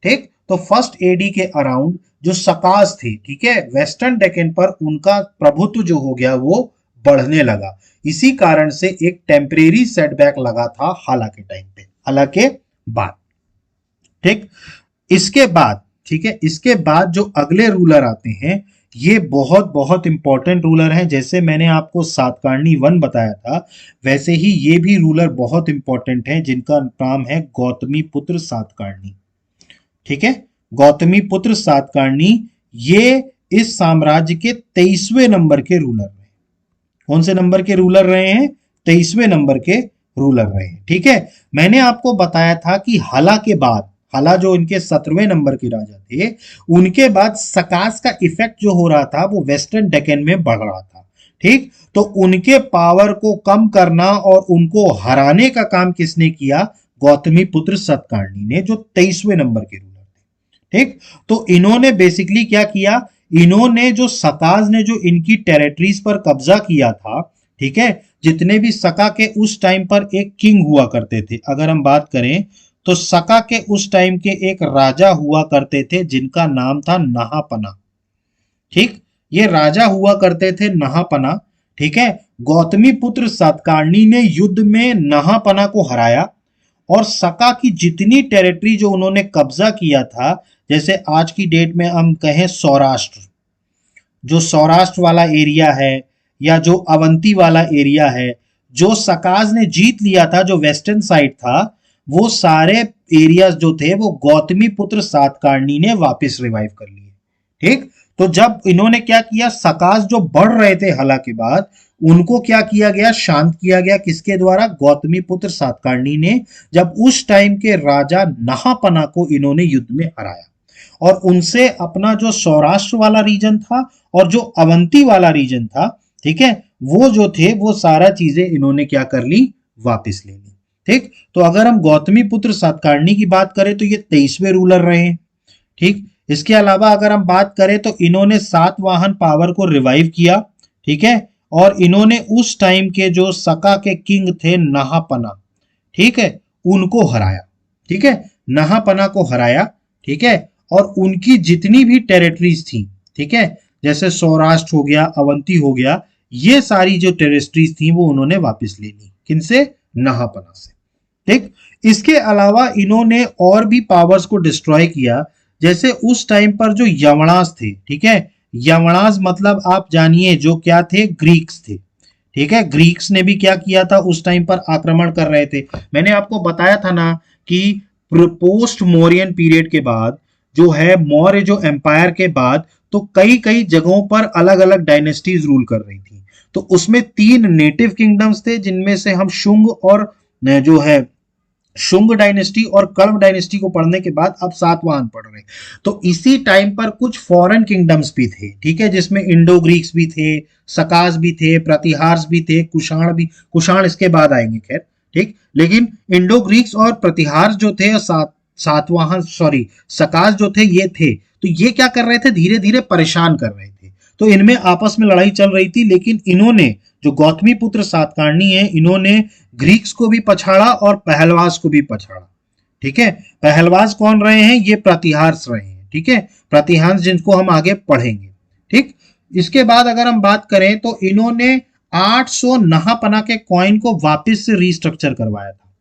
ठीक। तो फर्स्ट एडी के अराउंड जो सकास थे, ठीक है, वेस्टर्न डेक्कन पर उनका प्रभुत्व जो हो गया वो बढ़ने लगा। इसी कारण से एक टेम्परेरी सेटबैक लगा था हाला के टाइम पे, हाला के बाद, ठीक। इसके बाद, ठीक है, इसके बाद जो अगले रूलर आते हैं ये बहुत बहुत इंपॉर्टेंट रूलर हैं। जैसे मैंने आपको सातकर्णी वन बताया था, वैसे ही ये भी रूलर बहुत इंपॉर्टेंट हैं, जिनका नाम है गौतमी पुत्र सातकर्णी, ठीक है। गौतमी पुत्र सातकर्णी ये इस साम्राज्य के 23वें नंबर के रूलर रहे। कौन से नंबर के रूलर रहे हैं, 23वें नंबर के रूलर रहे हैं, ठीक है। मैंने आपको बताया था कि हाला के बाद, हाला जो इनके 17वें नंबर के राजा थे, उनके बाद सकास का इफेक्ट जो हो रहा था वो वेस्टर्न डेक्कन में बढ़ रहा था, ठीक। तो उनके पावर को कम करना और उनको हराने का काम किसने किया, गौतमी पुत्र सातकर्णी ने, जो 23वें नंबर के रूलर थे, ठीक। तो इन्होंने बेसिकली क्या किया, इन्होंने जो सकाज ने जो इनकी टेरिटरीज पर कब्जा किया था, ठीक है, जितने भी सका के उस टाइम पर एक किंग हुआ करते थे, अगर हम बात करें तो सका के उस टाइम के एक राजा हुआ करते थे जिनका नाम था नहापना। ठीक, ये राजा हुआ करते थे नहापना। ठीक है, गौतमी पुत्र सातकर्णी ने युद्ध में नहापना को हराया और सका की जितनी टेरिटरी जो उन्होंने कब्जा किया था, जैसे आज की डेट में हम कहें सौराष्ट्र, जो सौराष्ट्र वाला एरिया है या जो अवंती वाला एरिया है, जो सकाज ने जीत लिया था, जो वेस्टर्न साइड था, वो सारे एरियाज जो थे वो गौतमी पुत्र सातकर्णी ने वापस रिवाइव कर लिए। ठीक, तो जब इन्होंने क्या किया, सकाज जो बढ़ रहे थे हला के बाद, उनको क्या किया गया, शांत किया गया, किसके द्वारा, गौतमी पुत्र सातकर्णी ने, जब उस टाइम के राजा नहापना को इन्होंने युद्ध में हराया और उनसे अपना जो सौराष्ट्र वाला रीजन था और जो अवंती वाला रीजन था, ठीक है, वो जो थे वो सारा चीजें इन्होंने क्या कर ली, वापस ले ली। ठीक, तो अगर हम गौतमी पुत्र सातकर्णी की बात करें तो ये 23वें रूलर रहे हैं। ठीक, इसके अलावा अगर हम बात करें तो इन्होंने सातवाहन पावर को रिवाइव किया। ठीक है, और इन्होंने उस टाइम के जो सका के किंग थे नहापना, ठीक है, उनको हराया। ठीक है, नहापना को हराया। ठीक है, और उनकी जितनी भी टेरिटरीज थी, ठीक है, जैसे सौराष्ट्र हो गया, अवंती हो गया, ये सारी जो टेरिटरीज थी वो उन्होंने वापस ले ली, किनसे, नहापना से। ठीक, इसके अलावा इन्होंने और भी पावर्स को डिस्ट्रॉय किया, जैसे उस टाइम पर जो यवनास थे, ठीक है, यवनास मतलब आप जानिए जो क्या थे, ग्रीक्स थे। ठीक है, ग्रीक्स ने भी क्या किया था, उस टाइम पर आक्रमण कर रहे थे। मैंने आपको बताया था ना कि पोस्ट मौर्यन पीरियड के बाद जो है, मौर्य जो एम्पायर के बाद, तो कई कई जगहों पर अलग अलग डायनेस्टीज रूल कर रही थी। तो उसमें 3 नेटिव किंगडम्स थे, जिनमें से हम शुंग और जो है शुंग डायनेस्टी और कण्व डायनेस्टी को पढ़ने के बाद अब सातवाहन पढ़ रहे हैं। तो इसी टाइम पर कुछ फॉरेन किंगडम्स भी थे, ठीक है, जिसमें इंडो ग्रीक्स भी थे, सकाज भी थे, प्रतिहार्स भी थे, कुषाण भी, कुषाण इसके बाद आएंगे खैर। ठीक, लेकिन इंडो ग्रीक्स और प्रतिहार्स जो थे, सातवाहन सॉरी सकाज जो थे, ये थे, तो ये क्या कर रहे थे, धीरे धीरे परेशान कर रहे थे। तो इनमें आपस में लड़ाई चल रही थी, लेकिन इन्होंने जो गौतमी पुत्र सातकर्णी है, इन्होंने ग्रीक्स को भी पछाड़ा और पहलवास को भी पछाड़ा। ठीक है, पहलवास कौन रहे हैं, ये प्रतिहार्स रहे हैं। ठीक है, प्रतिहार्स जिनको हम आगे पढ़ेंगे। ठीक, इसके बाद अगर हम बात करें तो इन्होंने 800 नहापना के कॉइन को वापस से रिस्ट्रक्चर करवाया था।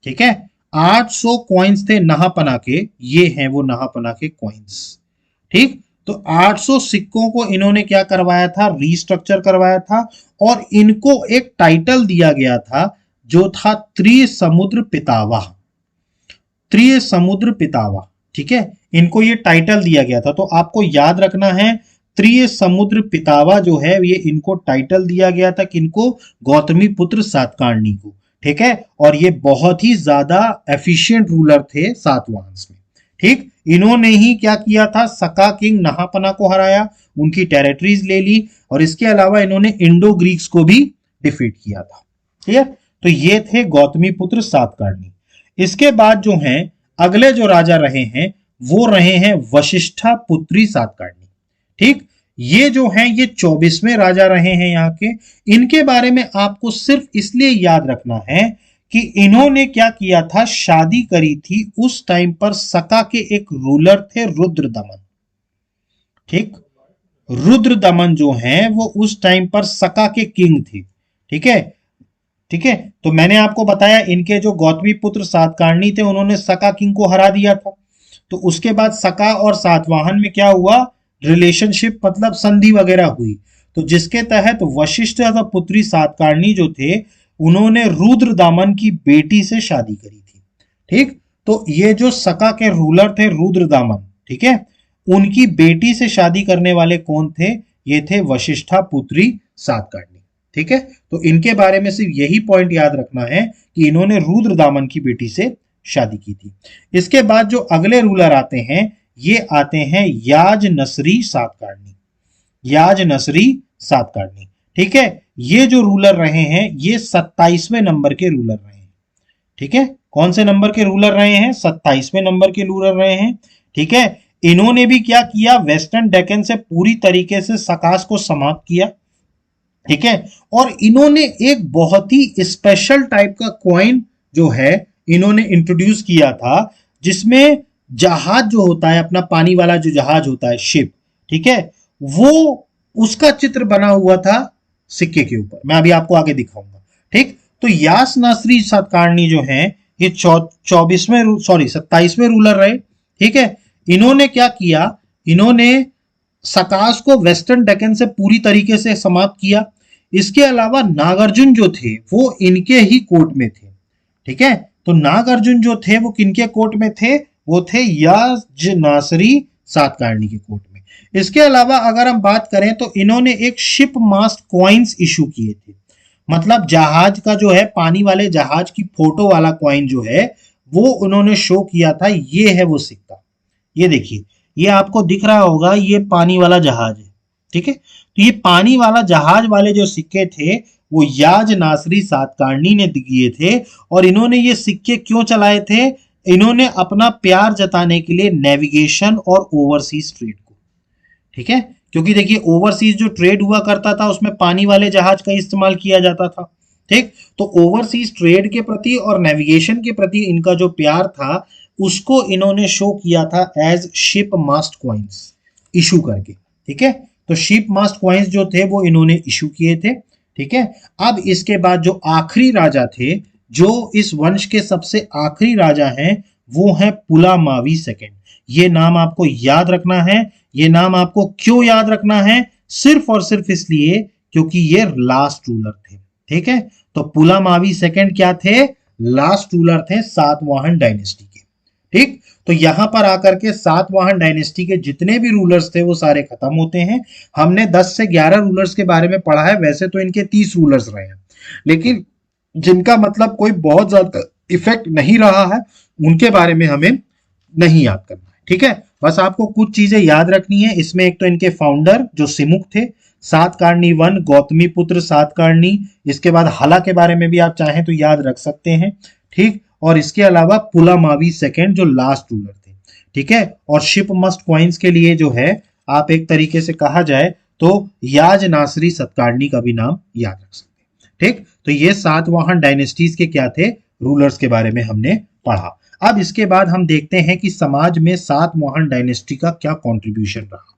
ठीक है, 800 कॉइन्स थे नहापना के, ये हैं वो नहापना के कॉइन्स। ठीक, तो 800 सिक्कों को इन्होंने क्या करवाया था, रिस्ट्रक्चर करवाया था, और इनको एक टाइटल दिया गया था जो था त्रिसमुद्र पितामह। त्रिसमुद्र पितामह, ठीक है, इनको ये टाइटल दिया गया था। तो आपको याद रखना है, त्रिसमुद्र पितामह जो है, ये इनको टाइटल दिया गया था, किनको, गौतमी पुत्र सातकर्णी को। ठीक है, और ये बहुत ही ज्यादा एफिशिएंट रूलर थे सातवाहन में। ठीक, इन्होंने ही क्या किया था, सका किंग नहापना को हराया, उनकी टेरिटरीज ले ली, और इसके अलावा इन्होंने इंडो ग्रीक्स को भी डिफीट किया था। ठीक है, तो ये थे गौतमी पुत्र सातकर्णी। इसके बाद जो हैं अगले जो राजा रहे हैं वो रहे हैं वशिष्ठा पुत्री सातकर्णी। ठीक, ये जो हैं ये 24वें राजा रहे हैं यहाँ के। इनके बारे में आपको सिर्फ इसलिए याद रखना है कि इन्होंने क्या किया था, शादी करी थी उस टाइम पर सका के एक रूलर थे रुद्रदमन। ठीक, रुद्रदमन जो हैं वो उस टाइम पर सका के किंग थे। ठीक है, ठीक है, तो मैंने आपको बताया इनके जो गौतमी पुत्र सातकर्णी थे उन्होंने सका किंग को हरा दिया था। तो उसके बाद सका और सातवाहन में क्या हुआ, रिलेशनशिप मतलब संधि वगैरह हुई, तो जिसके तहत वशिष्ठ पुत्री सातकर्णी जो थे उन्होंने रुद्रदमन की बेटी से शादी करी थी। ठीक, तो ये जो सका के रूलर थे रुद्रदमन, ठीक है, उनकी बेटी से शादी करने वाले कौन थे, ये थे वशिष्ठा पुत्री सातकर्णी। ठीक है, तो इनके बारे में सिर्फ यही पॉइंट याद रखना है कि इन्होंने रुद्रदमन की बेटी से शादी की थी। इसके बाद जो अगले रूलर आते हैं ये आते हैं याज नसरी सातकर्णी। याज नसरी सातकर्णी, ठीक है, ये जो रूलर रहे हैं ये 27वें नंबर के रूलर रहे हैं। ठीक है, कौन से नंबर के रूलर रहे हैं, 27वें नंबर के रूलर रहे हैं। ठीक है, इन्होंने भी क्या किया, वेस्टर्न डेक्कन से पूरी तरीके से सकास को समाप्त किया, ठीक है। और इन्होंने एक बहुत ही स्पेशल टाइप का कॉइन जो है इन्होंने इंट्रोड्यूस किया था, जिसमें जहाज जो होता है, अपना पानी वाला जो जहाज होता है, शिप, ठीक है, वो उसका चित्र बना हुआ था सिक्के के ऊपर। मैं अभी आपको आगे दिखाऊंगा, ठीक। तो यास नासरी सातकारनी जो है ये 27वें रूलर रहे, ठीक है। इन्होंने क्या किया, इन्होंने सकास को वेस्टर्न डेक्कन से पूरी तरीके से समाप्त किया। इसके अलावा नागार्जुन जो थे वो इनके ही कोर्ट में थे, ठीक है। तो नागार्जुन जो थे वो किनके कोर्ट में थे, वो थे याज नासरी सातकारनी के कोर्ट में। इसके अलावा अगर हम बात करें तो इन्होंने एक शिप मास्ट कॉइन्स इशू किए थे, मतलब जहाज का जो है, पानी वाले जहाज की फोटो वाला कॉइन जो है वो उन्होंने शो किया था। ये है वो सिक्का, ये देखिए, ये आपको दिख रहा होगा, ये पानी वाला जहाज है, ठीक है। तो ये पानी वाला जहाज वाले जो सिक्के थे वो याज नासरी सातकारनी ने दिए थे। और इन्होंने ये सिक्के क्यों चलाए थे, इन्होंने अपना प्यार जताने के लिए नेविगेशन और ओवरसीज ट्रेड को, ठीक है। क्योंकि देखिए ओवरसीज जो ट्रेड हुआ करता था उसमें पानी वाले जहाज का इस्तेमाल किया जाता था, ठीक। तो ओवरसीज ट्रेड के प्रति और नेविगेशन के प्रति इनका जो प्यार था उसको इन्होंने शो किया था एज शिप मास्ट कॉइन्स इशू करके, ठीक है। तो शिप मास्ट कॉइन्स जो थे वो इन्होंने इशू किए थे, ठीक है। अब इसके बाद जो आखिरी राजा थे, जो इस वंश के सबसे आखिरी राजा हैं, वो है पुलामावी सेकंड। ये नाम आपको याद रखना है। ये नाम आपको क्यों याद रखना है, सिर्फ और सिर्फ इसलिए क्योंकि ये लास्ट रूलर थे, ठीक है। तो पुलामावी सेकंड क्या थे, लास्ट रूलर थे सातवाहन डायनेस्टी के, ठीक। तो यहां पर आकर के सातवाहन डायनेस्टी के जितने भी रूलर्स थे वो सारे खत्म होते हैं। हमने 10 से 11 रूलर्स के बारे में पढ़ा है, वैसे तो इनके 30 रूलर्स रहे हैं, लेकिन जिनका मतलब कोई बहुत ज्यादा इफेक्ट नहीं रहा है उनके बारे में हमें नहीं याद करना है, ठीक है। बस आपको कुछ चीजें याद रखनी है। इसमें एक तो इनके फाउंडर जो सिमुक थे, सातकारनी वन, गौतमी पुत्र सातकारनी। इसके बाद हला के बारे में भी आप चाहें तो याद रख सकते हैं, ठीक। और इसके अलावा पुलामावी सेकंड जो लास्ट रूलर थे, ठीक है। और शिप मस्ट कॉइन्स के लिए जो है आप एक तरीके से कहा जाए तो याज नासरी सतकारनी का भी नाम याद रख सकते हैं, ठीक। तो ये सातवाहन डायनेस्टीज के क्या थे, रूलर्स के बारे में हमने पढ़ा। अब इसके बाद हम देखते हैं कि समाज में सातवाहन डायनेस्टी का क्या कंट्रीब्यूशन रहा,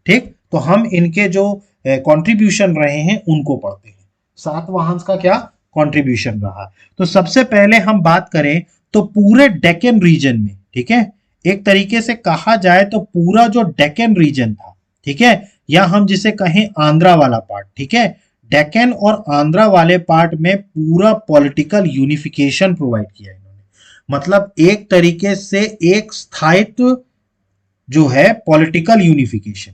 ठीक। तो हम इनके जो कंट्रीब्यूशन रहे हैं उनको पढ़ते हैं। सातवाहन का क्या कंट्रीब्यूशन रहा, तो सबसे पहले हम बात करें तो पूरे डेक्कन रीजन में, ठीक है, एक तरीके से कहा जाए तो पूरा जो डेक्कन रीजन था, ठीक है, या हम जिसे कहें आंध्रा वाला पार्ट, ठीक है, डेक्कन और आंध्रा वाले पार्ट में पूरा पॉलिटिकल यूनिफिकेशन प्रोवाइड किया इन्होंने। मतलब एक तरीके से एक स्थायित्व जो है पॉलिटिकल यूनिफिकेशन,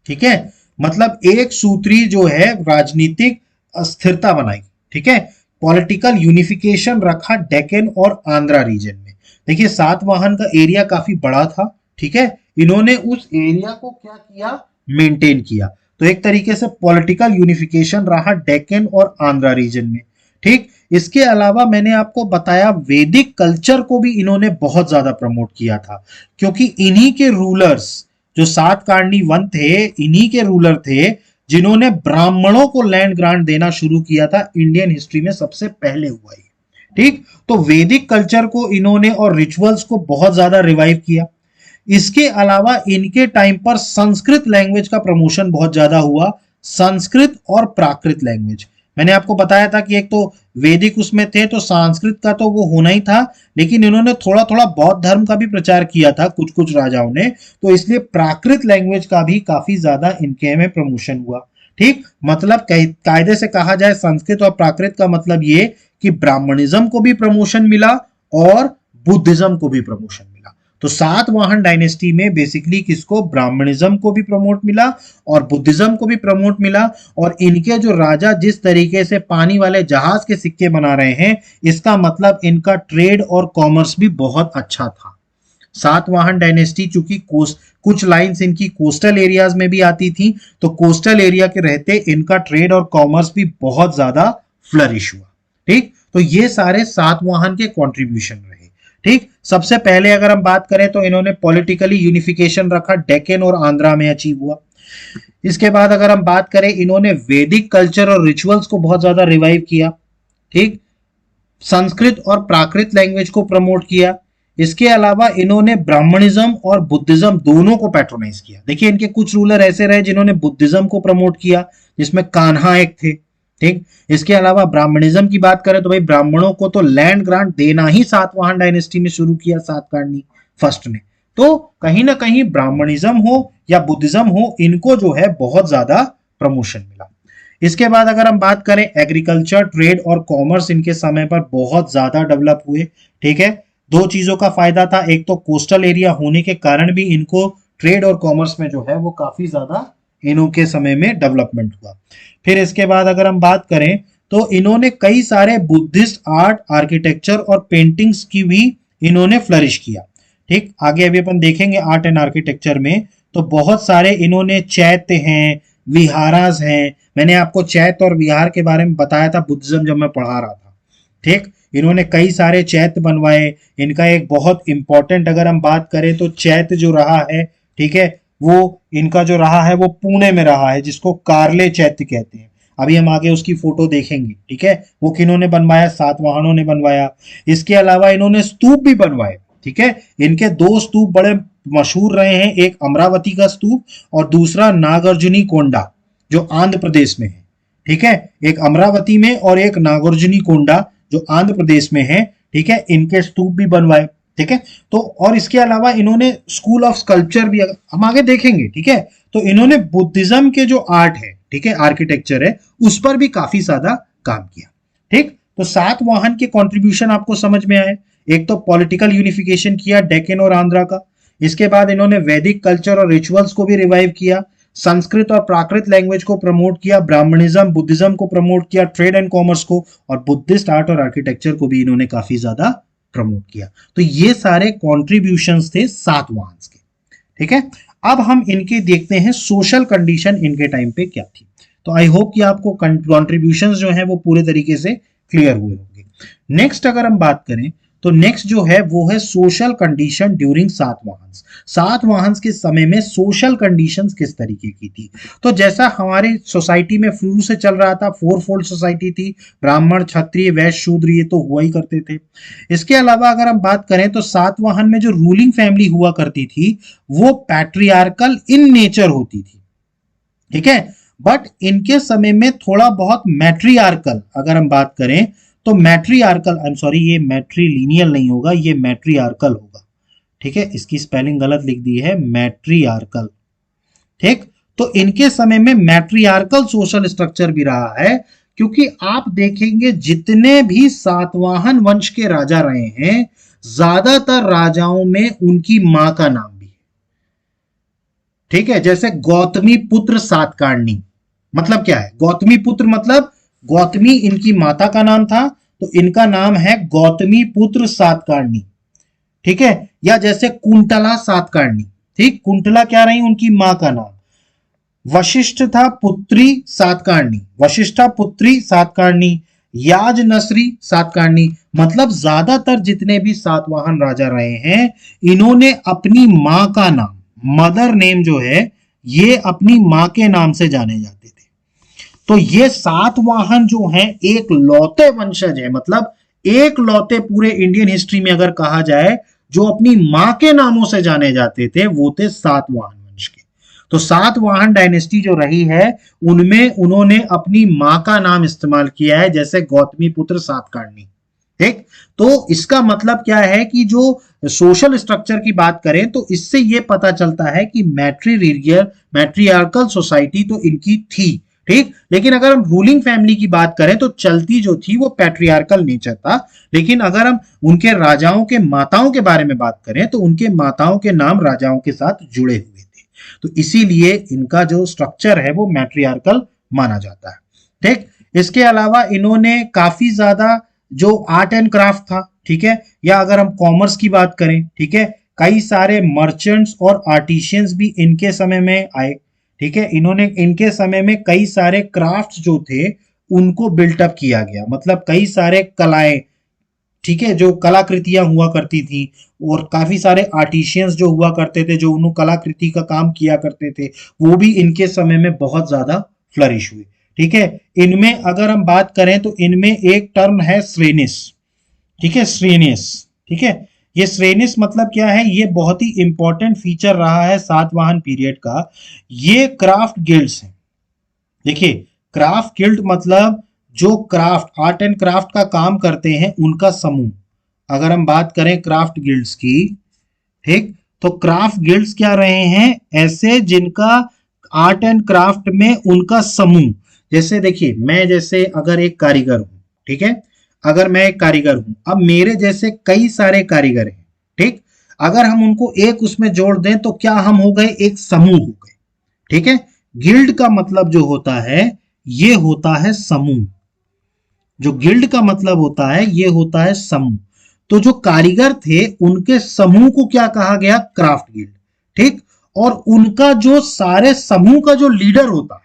ठीक है, मतलब एक सूत्री जो है राजनीतिक स्थिरता बनाई, ठीक है, पॉलिटिकल यूनिफिकेशन रखा डेक्कन और आंध्रा रीजन में। देखिए सातवाहन का एरिया काफी बड़ा था, ठीक है, इन्होंने उस एरिया को क्या किया, मेंटेन किया। तो एक तरीके से पॉलिटिकल यूनिफिकेशन रहा डेक्कन और आंध्रा रीजन में, ठीक। इसके अलावा मैंने आपको बताया वैदिक कल्चर को भी इन्होंने बहुत ज्यादा प्रमोट किया था, क्योंकि इन्हीं के रूलर्स जो सातकारनी वन थे, इन्हीं के रूलर थे जिन्होंने ब्राह्मणों को लैंड ग्रांट देना शुरू किया था। इंडियन हिस्ट्री में सबसे पहले हुआ है, ठीक। तो वैदिक कल्चर को इन्होंने और रिचुअल्स को बहुत ज्यादा रिवाइव किया। इसके अलावा इनके टाइम पर संस्कृत लैंग्वेज का प्रमोशन बहुत ज्यादा हुआ। संस्कृत और प्राकृत लैंग्वेज, मैंने आपको बताया था कि एक तो वैदिक उसमें थे तो संस्कृत का तो वो होना ही था, लेकिन इन्होंने थोड़ा थोड़ा बौद्ध धर्म का भी प्रचार किया था कुछ कुछ राजाओं ने, तो इसलिए प्राकृत लैंग्वेज का भी काफी ज्यादा इनके में प्रमोशन हुआ, ठीक। मतलब कायदे से कहा जाए संस्कृत और प्राकृत का मतलब ये कि ब्राह्मणिज्म को भी प्रमोशन मिला और बुद्धिज्म को भी प्रमोशन मिला। तो सातवाहन डायनेस्टी में बेसिकली किसको, ब्राह्मणिज्म को भी प्रमोट मिला और बुद्धिज्म को भी प्रमोट मिला। और इनके जो राजा जिस तरीके से पानी वाले जहाज के सिक्के बना रहे हैं, इसका मतलब इनका ट्रेड और कॉमर्स भी बहुत अच्छा था। सातवाहन डायनेस्टी चूंकि कुछ लाइंस इनकी कोस्टल एरियाज में भी आती थी, तो कोस्टल एरिया के रहते इनका ट्रेड और कॉमर्स भी बहुत ज्यादा फ्लरिश हुआ, ठीक। तो ये सारे सातवाहन के कंट्रीब्यूशन रहे, ठीक, सबसे पहले अगर हम बात करें तो इन्होंने पॉलिटिकली यूनिफिकेशन रखा, डेक्कन और आंध्रा में अचीव हुआ। इसके बाद अगर हम बात करें, इन्होंने वैदिक कल्चर और रिचुअल्स को बहुत ज्यादा रिवाइव किया। ठीक, संस्कृत और प्राकृत लैंग्वेज को प्रमोट किया। इसके अलावा इन्होंने ब्राह्मणिज्म और बुद्धिज्म दोनों को पैट्रोनाइज किया। देखिए, इनके कुछ रूलर ऐसे रहे जिन्होंने बुद्धिज्म को प्रमोट किया, जिसमें कान्हा एक थे। ठीक, इसके अलावा ब्राह्मणिज्म की बात करें तो भाई ब्राह्मणों को तो लैंड ग्रांट देना ही सातवाहन डायनेस्टी में शुरू किया, सातकर्णी फर्स्ट ने। तो कहीं ना कहीं ब्राह्मणिज्म हो या बुद्धिज्म हो, इनको जो है बहुत ज्यादा प्रमोशन मिला। इसके बाद अगर हम बात करें, एग्रीकल्चर, ट्रेड और कॉमर्स इनके समय पर बहुत ज्यादा डेवलप हुए। ठीक है, दो चीजों का फायदा था, एक तो कोस्टल एरिया होने के कारण भी इनको ट्रेड और कॉमर्स में जो है वो काफी ज्यादा इनके समय में डेवलपमेंट हुआ। फिर इसके बाद अगर हम बात करें तो इन्होंने कई सारे बुद्धिस्ट आर्ट, आर्किटेक्चर और पेंटिंग्स की भी इन्होंने फ्लरिश किया। ठीक, आगे अभी अपन देखेंगे आर्ट एंड आर्किटेक्चर में, तो बहुत सारे इन्होंने चैत्य हैं, विहारास हैं। मैंने आपको चैत्य और विहार के बारे में बताया था बुद्धिज्म जब मैं पढ़ा रहा था। ठीक, इन्होंने कई सारे चैत्य बनवाए। इनका एक बहुत इंपॉर्टेंट अगर हम बात करें तो चैत्य जो रहा है, ठीक है, वो इनका जो रहा है वो पुणे में रहा है, जिसको कार्ले चैत्य कहते हैं। अभी हम आगे उसकी फोटो देखेंगे। ठीक है, वो किन्होंने बनवाया? सातवाहनों ने बनवाया। इसके अलावा इन्होंने स्तूप भी बनवाए। ठीक है, इनके दो स्तूप बड़े मशहूर रहे हैं, एक अमरावती का स्तूप और दूसरा नागार्जुनी कोंडा जो आंध्र प्रदेश में है। ठीक है, एक अमरावती में और एक नागार्जुनी कोंडा जो आंध्र प्रदेश में है। ठीक है, इनके स्तूप भी बनवाए। ठीक है, तो और इसके अलावा इन्होंने स्कूल ऑफ स्कल्पचर भी हम आगे देखेंगे। ठीक है, तो इन्होंने बुद्धिज्म के जो आर्ट है, ठीक है, आर्किटेक्चर है, उस पर भी काफी ज्यादा काम किया। ठीक, तो सातवाहन के कंट्रीब्यूशन आपको समझ में आए। एक तो पॉलिटिकल यूनिफिकेशन किया डेक्कन और आंध्रा का। इसके बाद इन्होंने वैदिक कल्चर और रिचुअल्स को भी रिवाइव किया, संस्कृत और प्राकृत लैंग्वेज को प्रमोट किया, ब्राह्मणिज्म, बुद्धिज्म को प्रमोट किया, ट्रेड एंड कॉमर्स को, और बुद्धिस्ट आर्ट और आर्किटेक्चर को भी इन्होंने काफी ज्यादा प्रमोट किया। तो ये सारे कॉन्ट्रीब्यूशंस थे सातवाहन के। ठीक है, अब हम इनके देखते हैं सोशल कंडीशन इनके टाइम पे क्या थी। तो आई होप कि आपको कॉन्ट्रीब्यूशंस जो है वो पूरे तरीके से क्लियर हुए होंगे। नेक्स्ट अगर हम बात करें तो नेक्स्ट जो है वो है social condition during Satavahana. Satavahana के समय में सोशल कंडीशंस किस तरीके की थी? तो जैसा हमारी सोसाइटी में शुरू से चल रहा था, फोर फोल्ड सोसाइटी थी, ब्राह्मण, क्षत्रिय, वैश्य, शूद्र, ये तो हुआ ही करते थे। इसके अलावा अगर हम बात करें तो सातवाहन में जो रूलिंग फैमिली हुआ करती थी वो पैट्रियार्कल इन नेचर होती थी। ठीक है, बट इनके समय में थोड़ा बहुत मैट्रियार्कल अगर हम बात करें तो मैट्रियार्कल, आई एम सॉरी, ये मैट्रीलिनियल नहीं होगा, ये मैट्रियार्कल होगा। ठीक है, इसकी स्पेलिंग गलत लिख दी है, मैट्रियार्कल। ठीक, तो इनके समय में मैट्रियार्कल सोशल स्ट्रक्चर भी रहा है, क्योंकि आप देखेंगे जितने भी सातवाहन वंश के राजा रहे हैं, ज्यादातर राजाओं में उनकी मां का नाम भी है। ठीक है, जैसे गौतमी पुत्र सातकर्णी, मतलब क्या है? गौतमी पुत्र मतलब गौतमी इनकी माता का नाम था, तो इनका नाम है गौतमी पुत्र सातकर्णी। ठीक है, या जैसे कुंतला सातकर्णी। ठीक, कुंतला क्या रही? उनकी मां का नाम। वशिष्ठ था पुत्री सातकर्णी, वशिष्ठा पुत्री सातकर्णी, याज नसरी सातकर्णी। मतलब ज्यादातर जितने भी सातवाहन राजा रहे हैं, इन्होंने अपनी मां का नाम, मदर नेम जो है, ये अपनी मां के नाम से जाने जाते थे। तो ये सातवाहन जो है एक लौते वंशज है, मतलब एक लौते पूरे इंडियन हिस्ट्री में अगर कहा जाए जो अपनी मां के नामों से जाने जाते थे, वो थे सातवाहन वंश के। तो सातवाहन डायनेस्टी जो रही है उनमें उन्होंने अपनी मां का नाम इस्तेमाल किया है, जैसे गौतमी पुत्र सातकर्णी। ठीक, तो इसका मतलब क्या है कि जो सोशल स्ट्रक्चर की बात करें तो इससे यह पता चलता है कि मैट्रियार्कल सोसाइटी तो इनकी थी। ठीक, लेकिन अगर हम रूलिंग फैमिली की बात करें तो चलती जो थी वो पैट्रियार्कल नेचर था। लेकिन अगर हम उनके राजाओं के माताओं के बारे में बात करें तो उनके माताओं के नाम राजाओं के साथ जुड़े हुए थे, तो इसीलिए इनका जो स्ट्रक्चर है वो मैट्रियार्कल माना जाता है। ठीक, इसके अलावा इन्होंने काफी ज्यादा जो आर्ट एंड क्राफ्ट था, ठीक है, या अगर हम कॉमर्स की बात करें, ठीक है, कई सारे मर्चेंट्स और आर्टिशियंस भी इनके समय में आए। ठीक है, इन्होंने इनके समय में कई सारे क्राफ्ट्स जो थे उनको बिल्टअप किया गया, मतलब कई सारे कलाएं ठीक है, जो कलाकृतियां हुआ करती थी, और काफी सारे आर्टिशियंस जो हुआ करते थे, जो उन कलाकृति का काम किया करते थे, वो भी इनके समय में बहुत ज्यादा फ्लरिश हुए। ठीक है, इनमें अगर हम बात करें तो इनमें एक टर्म है श्रेनिस। ठीक है, श्रेनिस। ठीक है, ये श्रेनिस मतलब क्या है, ये बहुत ही इंपॉर्टेंट फीचर रहा है सातवाहन पीरियड का। ये क्राफ्ट गिल्ड्स हैं। देखिए, क्राफ्ट गिल्ड मतलब जो क्राफ्ट, आर्ट एंड क्राफ्ट का काम करते हैं उनका समूह। अगर हम बात करें क्राफ्ट गिल्ड्स की, ठीक, तो क्राफ्ट गिल्ड्स क्या रहे हैं, ऐसे जिनका आर्ट एंड क्राफ्ट में उनका समूह। जैसे देखिए, मैं जैसे अगर एक कारीगर हूं, ठीक है, अगर मैं एक कारीगर हूं, अब मेरे जैसे कई सारे कारीगर हैं, ठीक, अगर हम उनको एक उसमें जोड़ दें तो क्या हम हो गए, एक समूह हो गए। ठीक है, गिल्ड का मतलब जो होता है, ये होता है समूह। जो गिल्ड का मतलब होता है, ये होता है समूह। तो जो कारीगर थे उनके समूह को क्या कहा गया, क्राफ्ट गिल्ड। ठीक, और उनका जो सारे समूह का जो लीडर होता है,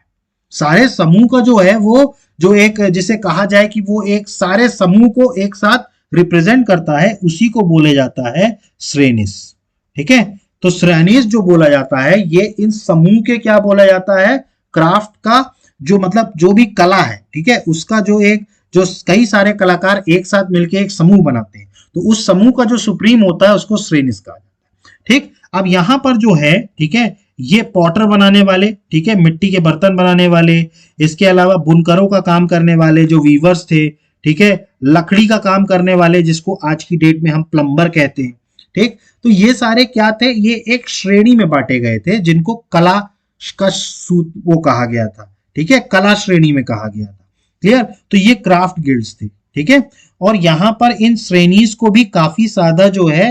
सारे समूह का जो है वो, जो एक जिसे कहा जाए कि वो एक सारे समूह को एक साथ रिप्रेजेंट करता है, उसी को बोले जाता है श्रेनिस। ठीक है, तो श्रेनिस जो बोला जाता है, ये इन समूह के क्या बोला जाता है, क्राफ्ट का जो मतलब जो भी कला है, ठीक है, उसका जो एक, जो कई सारे कलाकार एक साथ मिलकर एक समूह बनाते हैं, तो उस समूह का जो सुप्रीम होता है उसको श्रेनिस कहा जाता है। ठीक, अब यहां पर जो है, ठीक है, ये पॉटर बनाने वाले, ठीक है, मिट्टी के बर्तन बनाने वाले, इसके अलावा बुनकरों का काम करने वाले जो वीवर्स थे, ठीक है, लकड़ी का काम करने वाले जिसको आज की डेट में हम प्लम्बर कहते हैं। ठीक, तो ये सारे क्या थे, ये एक श्रेणी में बांटे गए थे जिनको कला का वो कहा गया था। ठीक है, कला श्रेणी में कहा गया था। क्लियर, तो ये क्राफ्ट गिल्ड्स थे। ठीक है, और यहां पर इन श्रेणीज को भी काफी ज्यादा जो है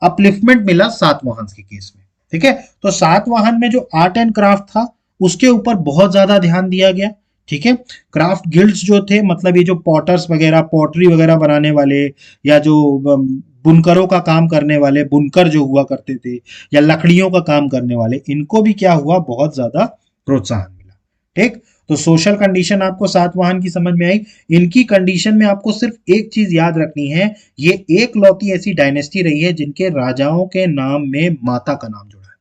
अपलिफ्टमेंट मिला सातवाहन के केस में। ठीक है, तो सातवाहन में जो आर्ट एंड क्राफ्ट था उसके ऊपर बहुत ज्यादा ध्यान दिया गया। ठीक है, क्राफ्ट गिल्ड्स जो थे, मतलब ये जो पॉटर्स वगैरह, पॉटरी वगैरह बनाने वाले, या जो बुनकरों का काम करने वाले बुनकर जो हुआ करते थे, या लकड़ियों का काम करने वाले, इनको भी क्या हुआ, बहुत ज्यादा प्रोत्साहन मिला। ठीक, तो सोशल कंडीशन आपको सातवाहन की समझ में आई। इनकी कंडीशन में आपको सिर्फ एक चीज याद रखनी है, ये एक लौती ऐसी डायनेस्टी रही है जिनके राजाओं के नाम में माता का नाम जुड़ा है।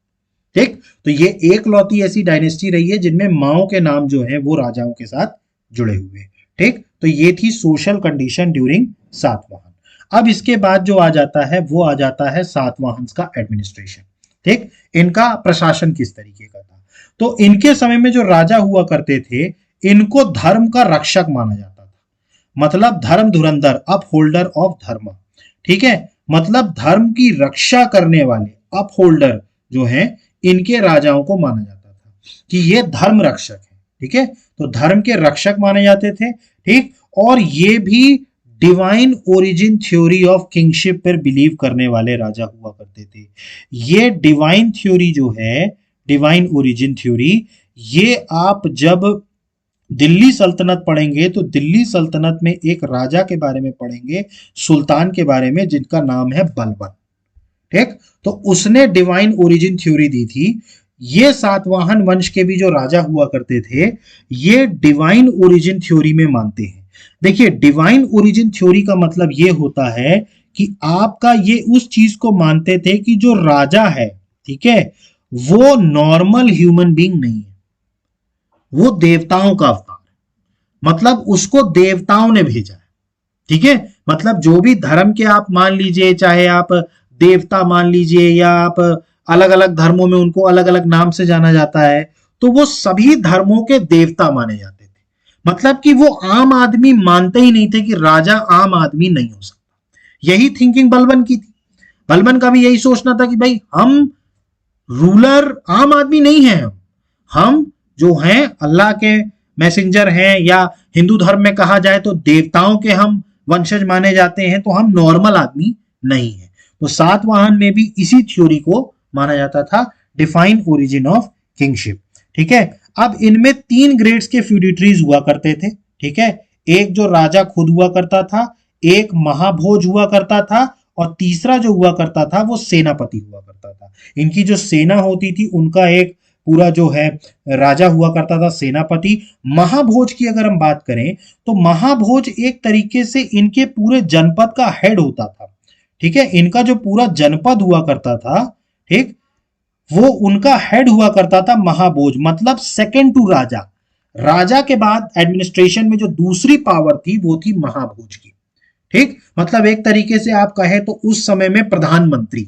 ठीक, तो ये एक लौती ऐसी डायनेस्टी रही है जिनमें माओ के नाम जो है वो राजाओं के साथ जुड़े हुए हैं। ठीक, तो ये थी सोशल कंडीशन ड्यूरिंग सातवाहन। अब इसके बाद जो आ जाता है वो आ जाता है सातवाहन का एडमिनिस्ट्रेशन। ठीक, इनका प्रशासन किस तरीके का था, तो इनके समय में जो राजा हुआ करते थे, इनको धर्म का रक्षक माना जाता था। मतलब धर्म धुरंधर, अप होल्डर ऑफ धर्म। ठीक है, मतलब धर्म की रक्षा करने वाले, अप होल्डर जो है, इनके राजाओं को माना जाता था कि ये धर्म रक्षक है। ठीक है, तो धर्म के रक्षक माने जाते थे। ठीक, और ये भी divine origin theory of kingship पर बिलीव करने वाले राजा हुआ करते थे। ये डिवाइन थ्योरी जो है, डिवाइन ओरिजिन थ्योरी, ये आप जब दिल्ली सल्तनत पढ़ेंगे तो दिल्ली सल्तनत में एक राजा के बारे में पढ़ेंगे, सुल्तान के बारे में, जिनका नाम है बलबन। ठीक, तो उसने डिवाइन ओरिजिन थ्योरी दी थी। ये सातवाहन वंश के भी जो राजा हुआ करते थे, ये डिवाइन ओरिजिन थ्योरी में मानते हैं। देखिए, डिवाइन ओरिजिन थ्योरी का मतलब ये होता है कि आपका ये उस चीज को मानते थे कि जो राजा है, ठीक है, वो नॉर्मल ह्यूमन बीइंग नहीं है, वो देवताओं का अवतार, मतलब उसको देवताओं ने भेजा है। ठीक है, मतलब जो भी धर्म के आप मान लीजिए, चाहे आप देवता मान लीजिए, या आप अलग अलग धर्मों में उनको अलग अलग नाम से जाना जाता है, तो वो सभी धर्मों के देवता माने जाते थे। मतलब कि वो आम आदमी मानते ही नहीं थे कि राजा आम आदमी नहीं हो सकता। यही थिंकिंग बलबन की थी। बलबन का भी यही सोचना था कि भाई हम रूलर आम आदमी नहीं है, हम जो हैं अल्लाह के मैसेंजर हैं, या हिंदू धर्म में कहा जाए तो देवताओं के हम वंशज माने जाते हैं, तो हम नॉर्मल आदमी नहीं है। तो सातवाहन में भी इसी थ्योरी को माना जाता था, डिफाइन ओरिजिन ऑफ किंगशिप। ठीक है, अब इनमें 3 ग्रेड्स के फ्यूडिटरीज हुआ करते थे। ठीक है, एक जो राजा खुद हुआ करता था, एक महाभोज हुआ करता था, और तीसरा जो हुआ करता था वो सेनापति हुआ करता था। इनकी जो सेना होती थी, उनका एक पूरा जो है राजा हुआ करता था, सेनापति। महाभोज की अगर हम बात करें तो महाभोज एक तरीके से इनके पूरे जनपद का हेड होता था। ठीक है, इनका जो पूरा जनपद हुआ करता था, ठीक, वो उनका हेड हुआ करता था महाभोज, मतलब सेकंड टू राजा। राजा के बाद एडमिनिस्ट्रेशन में जो दूसरी पावर थी वो थी महाभोज की। ठीक, मतलब एक तरीके से आप कहे तो उस समय में प्रधानमंत्री,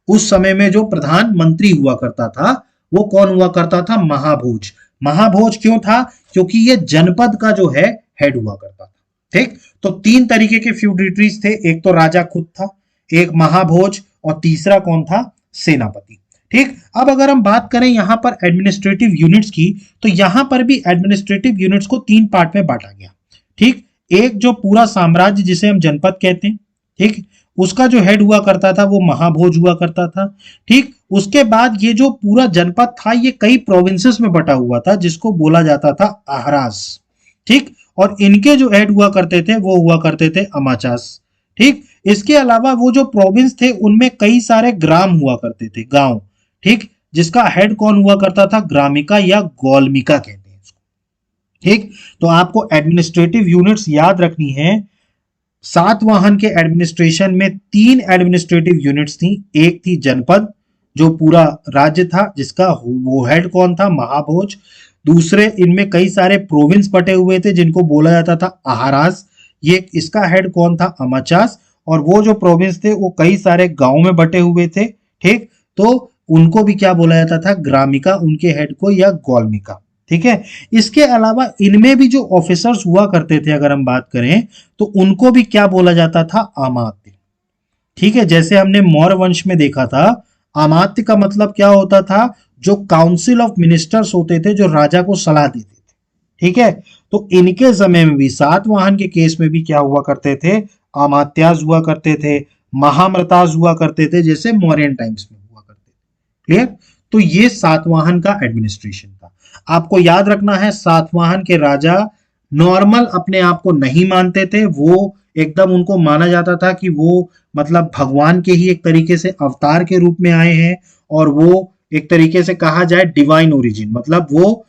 उस समय में जो प्रधानमंत्री हुआ करता था वो कौन हुआ करता था? महाभोज। महाभोज क्यों था? क्योंकि ये जनपद का जो है हेड हुआ करता था। ठीक, तो तीन तरीके के फ्यूडिटरीज थे, एक तो राजा खुद था, एक महाभोज, और तीसरा कौन था? सेनापति। ठीक, अब अगर हम बात करें यहां पर एडमिनिस्ट्रेटिव यूनिट्स की, तो यहां पर भी एडमिनिस्ट्रेटिव यूनिट्स को तीन पार्ट में बांटा गया। ठीक, एक जो पूरा साम्राज्य जिसे हम जनपद कहते हैं, ठीक, उसका जो हेड हुआ करता था वो महाभोज हुआ करता था। ठीक, उसके बाद ये जो पूरा जनपद था ये कई प्रोविंसेस में बटा हुआ था जिसको बोला जाता था आहराज। ठीक, और इनके जो हेड हुआ करते थे वो हुआ करते थे अमाचास। ठीक, इसके अलावा वो जो प्रोविंस थे उनमें कई सारे ग्राम हुआ करते थे, गांव। ठीक, जिसका हेड कौन हुआ करता था? ग्रामिका या गोलमिका कहते हैं इसको। ठीक, तो आपको एडमिनिस्ट्रेटिव यूनिट्स याद रखनी है। सातवाहन के एडमिनिस्ट्रेशन में तीन एडमिनिस्ट्रेटिव यूनिट्स थी। एक थी जनपद जो पूरा राज्य था जिसका वो हेड कौन था? महाभोज। दूसरे, इनमें कई सारे प्रोविंस बटे हुए थे जिनको बोला जाता था आहारास, ये इसका हेड कौन था? अमाचास। और वो जो प्रोविंस थे वो कई सारे गांव में बटे हुए थे। ठीक, तो उनको भी क्या बोला जाता था? ग्रामिका, उनके हेड को, या गोलमिका। ठीक है, इसके अलावा इनमें भी जो ऑफिसर्स हुआ करते थे अगर हम बात करें तो उनको भी क्या बोला जाता था? अमात्य। ठीक है, जैसे हमने मौर्य वंश में देखा था, अमात्य का मतलब क्या होता था? जो काउंसिल ऑफ मिनिस्टर्स होते थे जो राजा को सलाह देते थे। ठीक है, तो इनके समय में भी सातवाहन के केस में भी क्या हुआ करते थे? अमात्यास हुआ करते थे, महामृतास हुआ करते थे, जैसे मौर्यन टाइम्स में हुआ करते थे। क्लियर? तो ये सातवाहन का एडमिनिस्ट्रेशन था। आपको याद रखना है सातवाहन के राजा नॉर्मल अपने आप को नहीं मानते थे, वो एकदम उनको माना जाता था कि वो मतलब भगवान के ही एक तरीके से अवतार के रूप में आए हैं, और वो एक तरीके से कहा जाए डिवाइन ओरिजिन, मतलब वो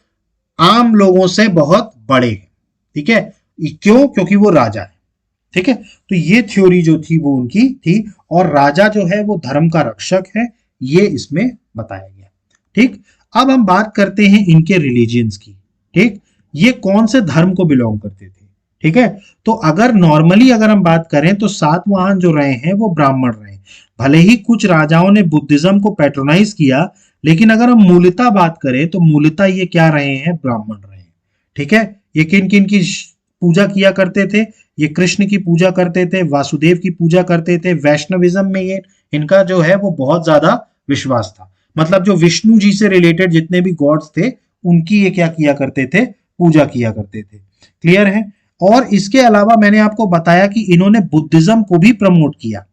आम लोगों से बहुत बड़े हैं। ठीक है, क्यों? क्योंकि वो राजा है। ठीक है, तो ये थ्योरी जो थी वो उनकी थी, और राजा जो है वो धर्म का रक्षक है, ये इसमें बताया गया। ठीक, अब हम बात करते हैं इनके रिलीजियंस की। ठीक, ये कौन से धर्म को बिलोंग करते थे? ठीक है, तो अगर नॉर्मली अगर हम बात करें तो सातवाहन जो रहे हैं वो ब्राह्मण रहे। भले ही कुछ राजाओं ने बुद्धिज्म को पैट्रोनाइज किया, लेकिन अगर हम मूलतः बात करें तो मूलतः ये क्या रहे हैं? ब्राह्मण रहे हैं। ठीक है, ये किन किन की पूजा किया करते थे? ये कृष्ण की पूजा करते थे, वासुदेव की पूजा करते थे। वैष्णविज्म में ये इनका जो है वो बहुत ज्यादा विश्वास था, मतलब जो विष्णु जी से रिलेटेड जितने भी गॉड्स थे उनकी ये क्या किया करते थे? पूजा किया करते थे। क्लियर है? और इसके अलावा मैंने आपको बताया कि इन्होंने बुद्धिज्म को भी प्रमोट किया।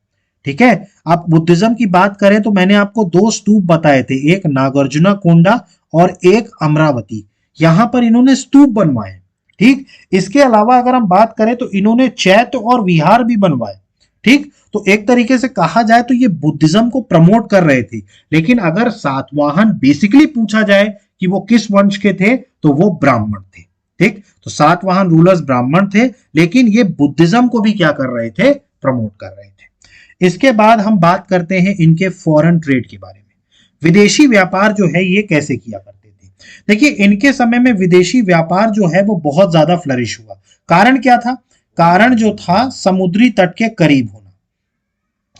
ठीक है, आप बुद्धिज्म की बात करें तो मैंने आपको दो स्तूप बताए थे, एक नागार्जुना कोंडा और एक अमरावती। यहां पर इन्होंने स्तूप बनवाए। ठीक, इसके अलावा अगर हम बात करें तो इन्होंने चैत्य और विहार भी बनवाए। ठीक, तो एक तरीके से कहा जाए तो ये बुद्धिज्म को प्रमोट कर रहे थे। लेकिन अगर सातवाहन बेसिकली पूछा जाए कि वो किस वंश के थे तो वो ब्राह्मण थे। ठीक, तो सातवाहन रूलर्स ब्राह्मण थे, लेकिन ये बुद्धिज्म को भी क्या कर रहे थे? प्रमोट कर रहे थे। इसके बाद हम बात करते हैं इनके फॉरेन ट्रेड के बारे में। विदेशी व्यापार जो है ये कैसे किया करते थे? देखिए, इनके समय में विदेशी व्यापार जो है वो बहुत ज्यादा फ्लरिश हुआ। कारण क्या था? कारण जो था समुद्री तट के करीब होना।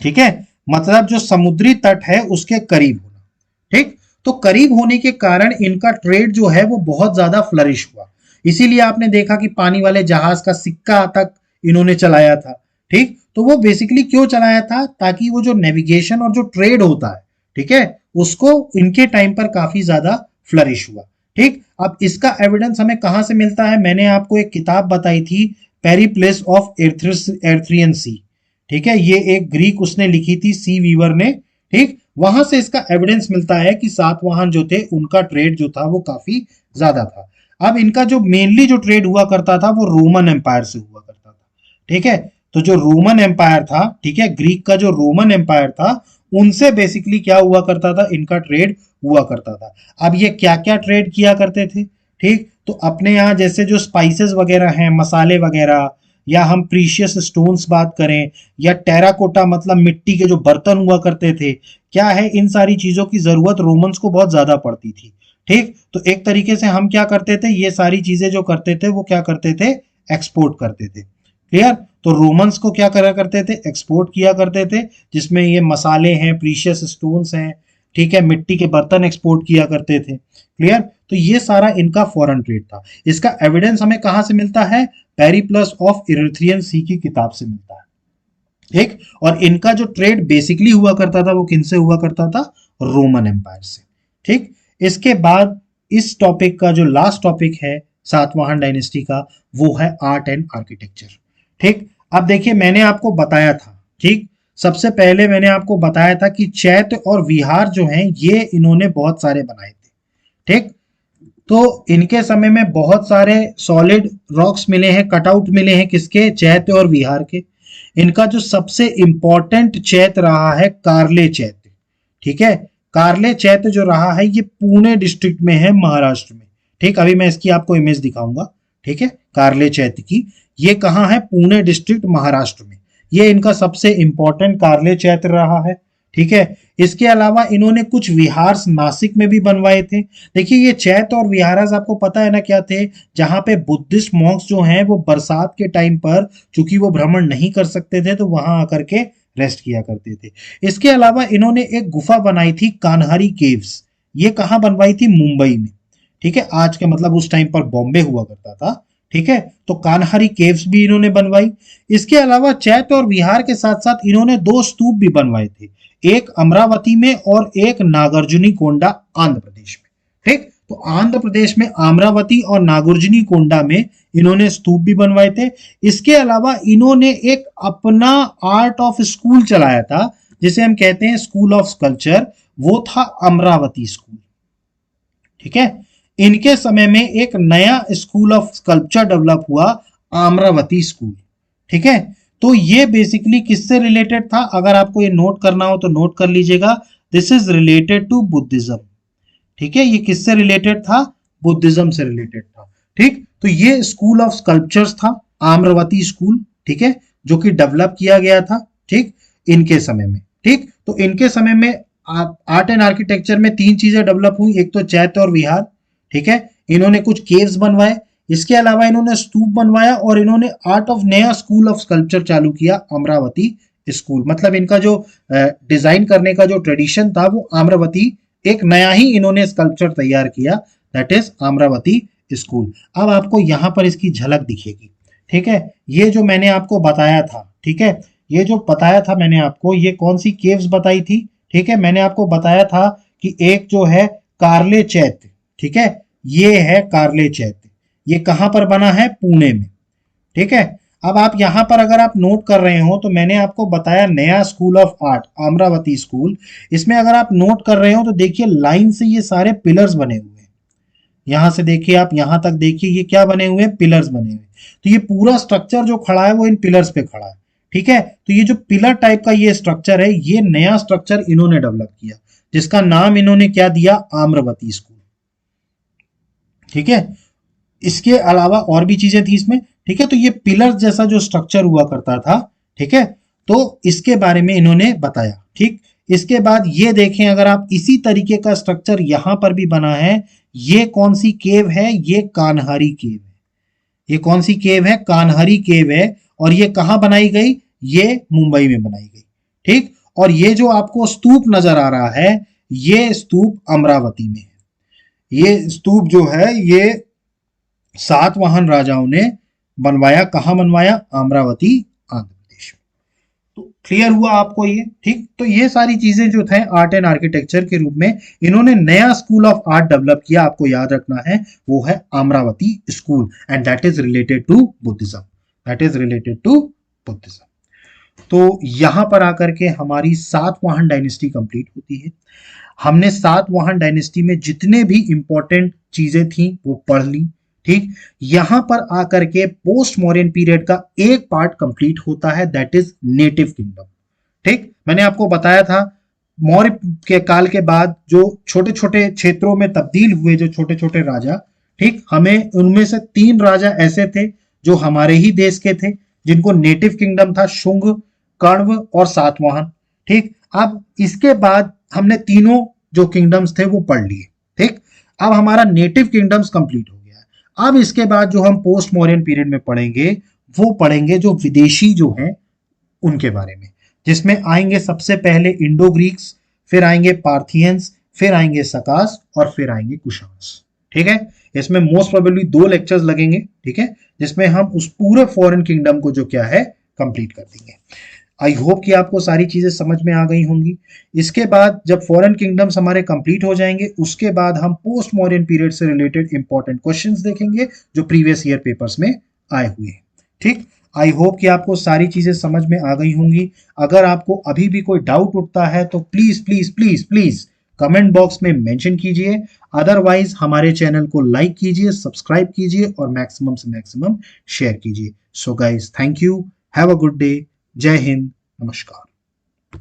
ठीक है, मतलब जो समुद्री तट है उसके करीब होना। ठीक, तो करीब होने के कारण इनका ट्रेड जो है वो बहुत ज्यादा फ्लरिश हुआ। इसीलिए आपने देखा कि पानी वाले जहाज का सिक्का तक इन्होंने चलाया था। ठीक, तो वो बेसिकली क्यों चलाया था? ताकि वो जो नेविगेशन और जो ट्रेड होता है, ठीक है, उसको इनके टाइम पर काफी ज्यादा फ्लरिश हुआ। ठीक, अब इसका एविडेंस हमें कहां से मिलता है? मैंने आपको एक किताब बताई थी, पेरिप्लेस ऑफ एर्थ्रियन सी। ठीक है, ये एक ग्रीक उसने लिखी थी, सी वीवर ने। ठीक, वहां से इसका एविडेंस मिलता है कि सातवाहन जो थे उनका ट्रेड जो था वो काफी ज्यादा था। अब इनका जो मेनली जो ट्रेड हुआ करता था वो रोमन एम्पायर से हुआ करता था। ठीक है, तो जो रोमन एम्पायर था, ठीक है, ग्रीक का जो रोमन एम्पायर था, उनसे बेसिकली क्या हुआ करता था? इनका ट्रेड हुआ करता था। अब ये क्या क्या ट्रेड किया करते थे, ठीक, तो अपने यहाँ जैसे जो स्पाइसेस वगैरह हैं, मसाले वगैरह, या हम प्रीशियस स्टोन्स बात करें, या टेराकोटा मतलब मिट्टी के जो बर्तन हुआ करते थे, क्या है, इन सारी चीजों की जरूरत रोमन्स को बहुत ज्यादा पड़ती थी। ठीक, तो एक तरीके से हम क्या करते थे, ये सारी चीजें जो करते थे वो क्या करते थे, एक्सपोर्ट करते थे। क्लियर, तो रोमन्स को क्या करा करते थे, एक्सपोर्ट किया करते थे, जिसमें ये मसाले हैं, प्रीशियस स्टोन्स हैं, ठीक है, मिट्टी के बर्तन एक्सपोर्ट किया करते थे। क्लियर, तो ये सारा इनका फॉरेन ट्रेड था। इसका एविडेंस हमें कहां से मिलता है, पेरिप्लस ऑफ इरिथ्रियन सी की किताब से मिलता है। ठीक, और इनका जो ट्रेड बेसिकली हुआ करता था वो किनसे हुआ करता था, रोमन एम्पायर से। ठीक, इसके बाद इस टॉपिक का जो लास्ट टॉपिक है सातवाहन डायनेस्टी का, वो है आर्ट एंड आर्किटेक्चर। ठीक, अब देखिए मैंने आपको बताया था, ठीक, सबसे पहले मैंने आपको बताया था कि चैत्य और विहार जो हैं ये इन्होंने बहुत सारे बनाए थे। ठीक, तो इनके समय में बहुत सारे सॉलिड रॉक्स मिले हैं, कटआउट मिले हैं, किसके, चैत्य और विहार के। इनका जो सबसे इंपॉर्टेंट चैत्य रहा है कार्ले चैत्य। ठीक है, कार्ले चैत्य जो रहा है ये पुणे डिस्ट्रिक्ट में है, महाराष्ट्र में। ठीक, अभी मैं इसकी आपको इमेज दिखाऊंगा। ठीक है, कार्ले चैत्य की, ये कहाँ है, पुणे डिस्ट्रिक्ट महाराष्ट्र में। ये इनका सबसे इंपॉर्टेंट कार्ले चैत्य रहा है। ठीक है, इसके अलावा इन्होंने कुछ विहार नासिक में भी बनवाए थे। देखिए ये चैत्य और विहारास आपको पता है ना क्या थे, जहां पे बुद्धिस्ट मॉन्क्स जो हैं वो बरसात के टाइम पर, चूंकि वो भ्रमण नहीं कर सकते थे, तो वहां आकर के रेस्ट किया करते थे। इसके अलावा इन्होंने एक गुफा बनाई थी कान्हारी केव्स। ये कहाँ बनवाई थी, मुंबई में। ठीक है, आज के मतलब उस टाइम पर बॉम्बे हुआ करता था। ठीक है, तो कान्हारी केव्स भी इन्होंने बनवाई। इसके अलावा चैत्य और विहार के साथ साथ इन्होंने दो स्तूप भी बनवाए थे, एक अमरावती में और एक नागार्जुनी कोंडा आंध्र प्रदेश में। ठीक, तो आंध्र प्रदेश में अमरावती और नागार्जुनी कोंडा में इन्होंने स्तूप भी बनवाए थे। इसके अलावा इन्होंने एक अपना आर्ट ऑफ स्कूल चलाया था, जिसे हम कहते हैं स्कूल ऑफ स्कल्पचर, वो था अमरावती स्कूल। ठीक है, इनके समय में एक नया स्कूल ऑफ स्कल्पचर डेवलप हुआ, अमरावती स्कूल। ठीक है, तो ये बेसिकली किससे रिलेटेड था, अगर आपको ये नोट करना हो तो नोट कर लीजिएगा, this is related to Buddhism. ठीक है, ये किससे रिलेटेड था, बुद्धिज्म से रिलेटेड था। ठीक, तो ये स्कूल ऑफ स्कल्पचर्स था, अमरावती स्कूल। ठीक है, जो कि डेवलप किया गया था, ठीक, इनके समय में। ठीक, तो इनके समय में आर्ट एंड आर्किटेक्चर में तीन चीजें डेवलप हुई, एक तो चैत्य और विहार। ठीक है, इन्होंने कुछ केव्स बनवाए, इसके अलावा इन्होंने स्तूप बनवाया, और इन्होंने आर्ट ऑफ नया स्कूल ऑफ स्कल्पचर चालू किया, अमरावती स्कूल। मतलब इनका जो डिजाइन करने का जो ट्रेडिशन था वो अमरावती, एक नया ही इन्होंने स्कल्पचर तैयार किया, दैट इज अमरावती स्कूल। अब आपको यहां पर इसकी झलक दिखेगी। ठीक है, ये जो मैंने आपको बताया था, ठीक है, ये जो बताया था मैंने आपको, ये कौन सी केव्स बताई थी। ठीक है, मैंने आपको बताया था कि एक जो है कार्ले चैत्य, ठीक है, ये है कार्ले चैत्य, ये कहां पर बना है, पुणे में। ठीक है, अब आप यहां पर अगर आप नोट कर रहे हो तो मैंने आपको बताया नया school of art Amravati school. इसमें अगर आप नोट कर रहे हो तो देखिए लाइन से ये सारे पिलर्स बने हुए हैं। यहां से देखिए, आप यहां तक देखिए, ये क्या बने हुए हैं, पिलर्स बने हुए। तो ये पूरा स्ट्रक्चर जो खड़ा है वो इन पिलर्स पे खड़ा है। ठीक है, तो ये जो पिलर टाइप का ये स्ट्रक्चर है, ये नया स्ट्रक्चर इन्होंने डेवलप किया, जिसका नाम इन्होंने क्या दिया, अमरावती स्कूल। ठीक है, इसके अलावा और भी चीजें थी इसमें। ठीक है, तो ये पिलर जैसा जो स्ट्रक्चर हुआ करता था, ठीक है, तो इसके बारे में इन्होंने बताया। ठीक, इसके बाद ये देखें, अगर आप इसी तरीके का स्ट्रक्चर यहां पर भी बना है, ये कौन सी केव है, ये कान्हारी केव है। ये कौन सी केव है, कान्हारी केव है, और ये कहां बनाई गई, ये मुंबई में बनाई गई। ठीक, और ये जो आपको स्तूप नजर आ रहा है, ये स्तूप अमरावती में है। ये स्तूप जो है ये सातवाहन राजाओं ने बनवाया, कहां बनवाया, अमरावती आंध्र प्रदेश में। तो क्लियर हुआ आपको ये। ठीक, तो ये सारी चीजें जो थे आर्ट एंड आर्किटेक्चर के रूप में इन्होंने नया स्कूल ऑफ आर्ट डेवलप किया, आपको याद रखना है, वो है Amaravati school, and that is related to Buddhism, that is related to Buddhism. तो यहां पर आकर के हमारी सातवाहन डायनेस्टी कंप्लीट होती है। हमने सातवाहन डायनेस्टी में जितने भी इंपॉर्टेंट चीजें थी वो पढ़ ली। ठीक, यहां पर आकर के पोस्ट मॉडर्न पीरियड का एक पार्ट कंप्लीट होता है, दैट इज नेटिव किंगडम। ठीक, मैंने आपको बताया था मौर्य के काल के बाद जो छोटे छोटे क्षेत्रों में तब्दील हुए जो छोटे छोटे राजा, ठीक, हमें उनमें से 3 राजा ऐसे थे जो हमारे ही देश के थे, जिनको नेटिव किंगडम था, शुंग, कण्व और सातवाहन। ठीक, अब इसके बाद हमने तीनों जो किंगडम्स थे वो पढ़ लिए। ठीक, अब हमारा नेटिव किंगडम्स कंप्लीट हो गया। अब इसके बाद जो हम पोस्ट मॉडर्न पीरियड में पढ़ेंगे वो पढ़ेंगे जो विदेशी जो हैं उनके बारे में, जिसमें आएंगे सबसे पहले इंडो ग्रीक्स, फिर आएंगे पार्थियंस, फिर आएंगे सकास और फिर आएंगे कुशान्स। ठीक है, इसमें मोस्ट प्रोबेबली 2 लेक्चर्स लगेंगे। ठीक है, जिसमें हम उस पूरे फॉरेन किंगडम को जो क्या है कंप्लीट कर देंगे। आई होप कि आपको सारी चीजें समझ में आ गई होंगी। इसके बाद जब फॉरेन किंगडम्स हमारे कंप्लीट हो जाएंगे उसके बाद हम पोस्ट मॉडर्न पीरियड से रिलेटेड इंपॉर्टेंट क्वेश्चंस देखेंगे जो प्रीवियस ईयर पेपर्स में आए हुए हैं। ठीक, आई होप कि आपको सारी चीजें समझ में आ गई होंगी। अगर आपको अभी भी कोई डाउट उठता है तो please please please please comment box में मेंशन कीजिए। अदरवाइज हमारे चैनल को लाइक कीजिए, सब्सक्राइब कीजिए और मैक्सिमम से मैक्सिमम शेयर कीजिए। So guys, thank you, have a good day, जय हिंद, नमस्कार।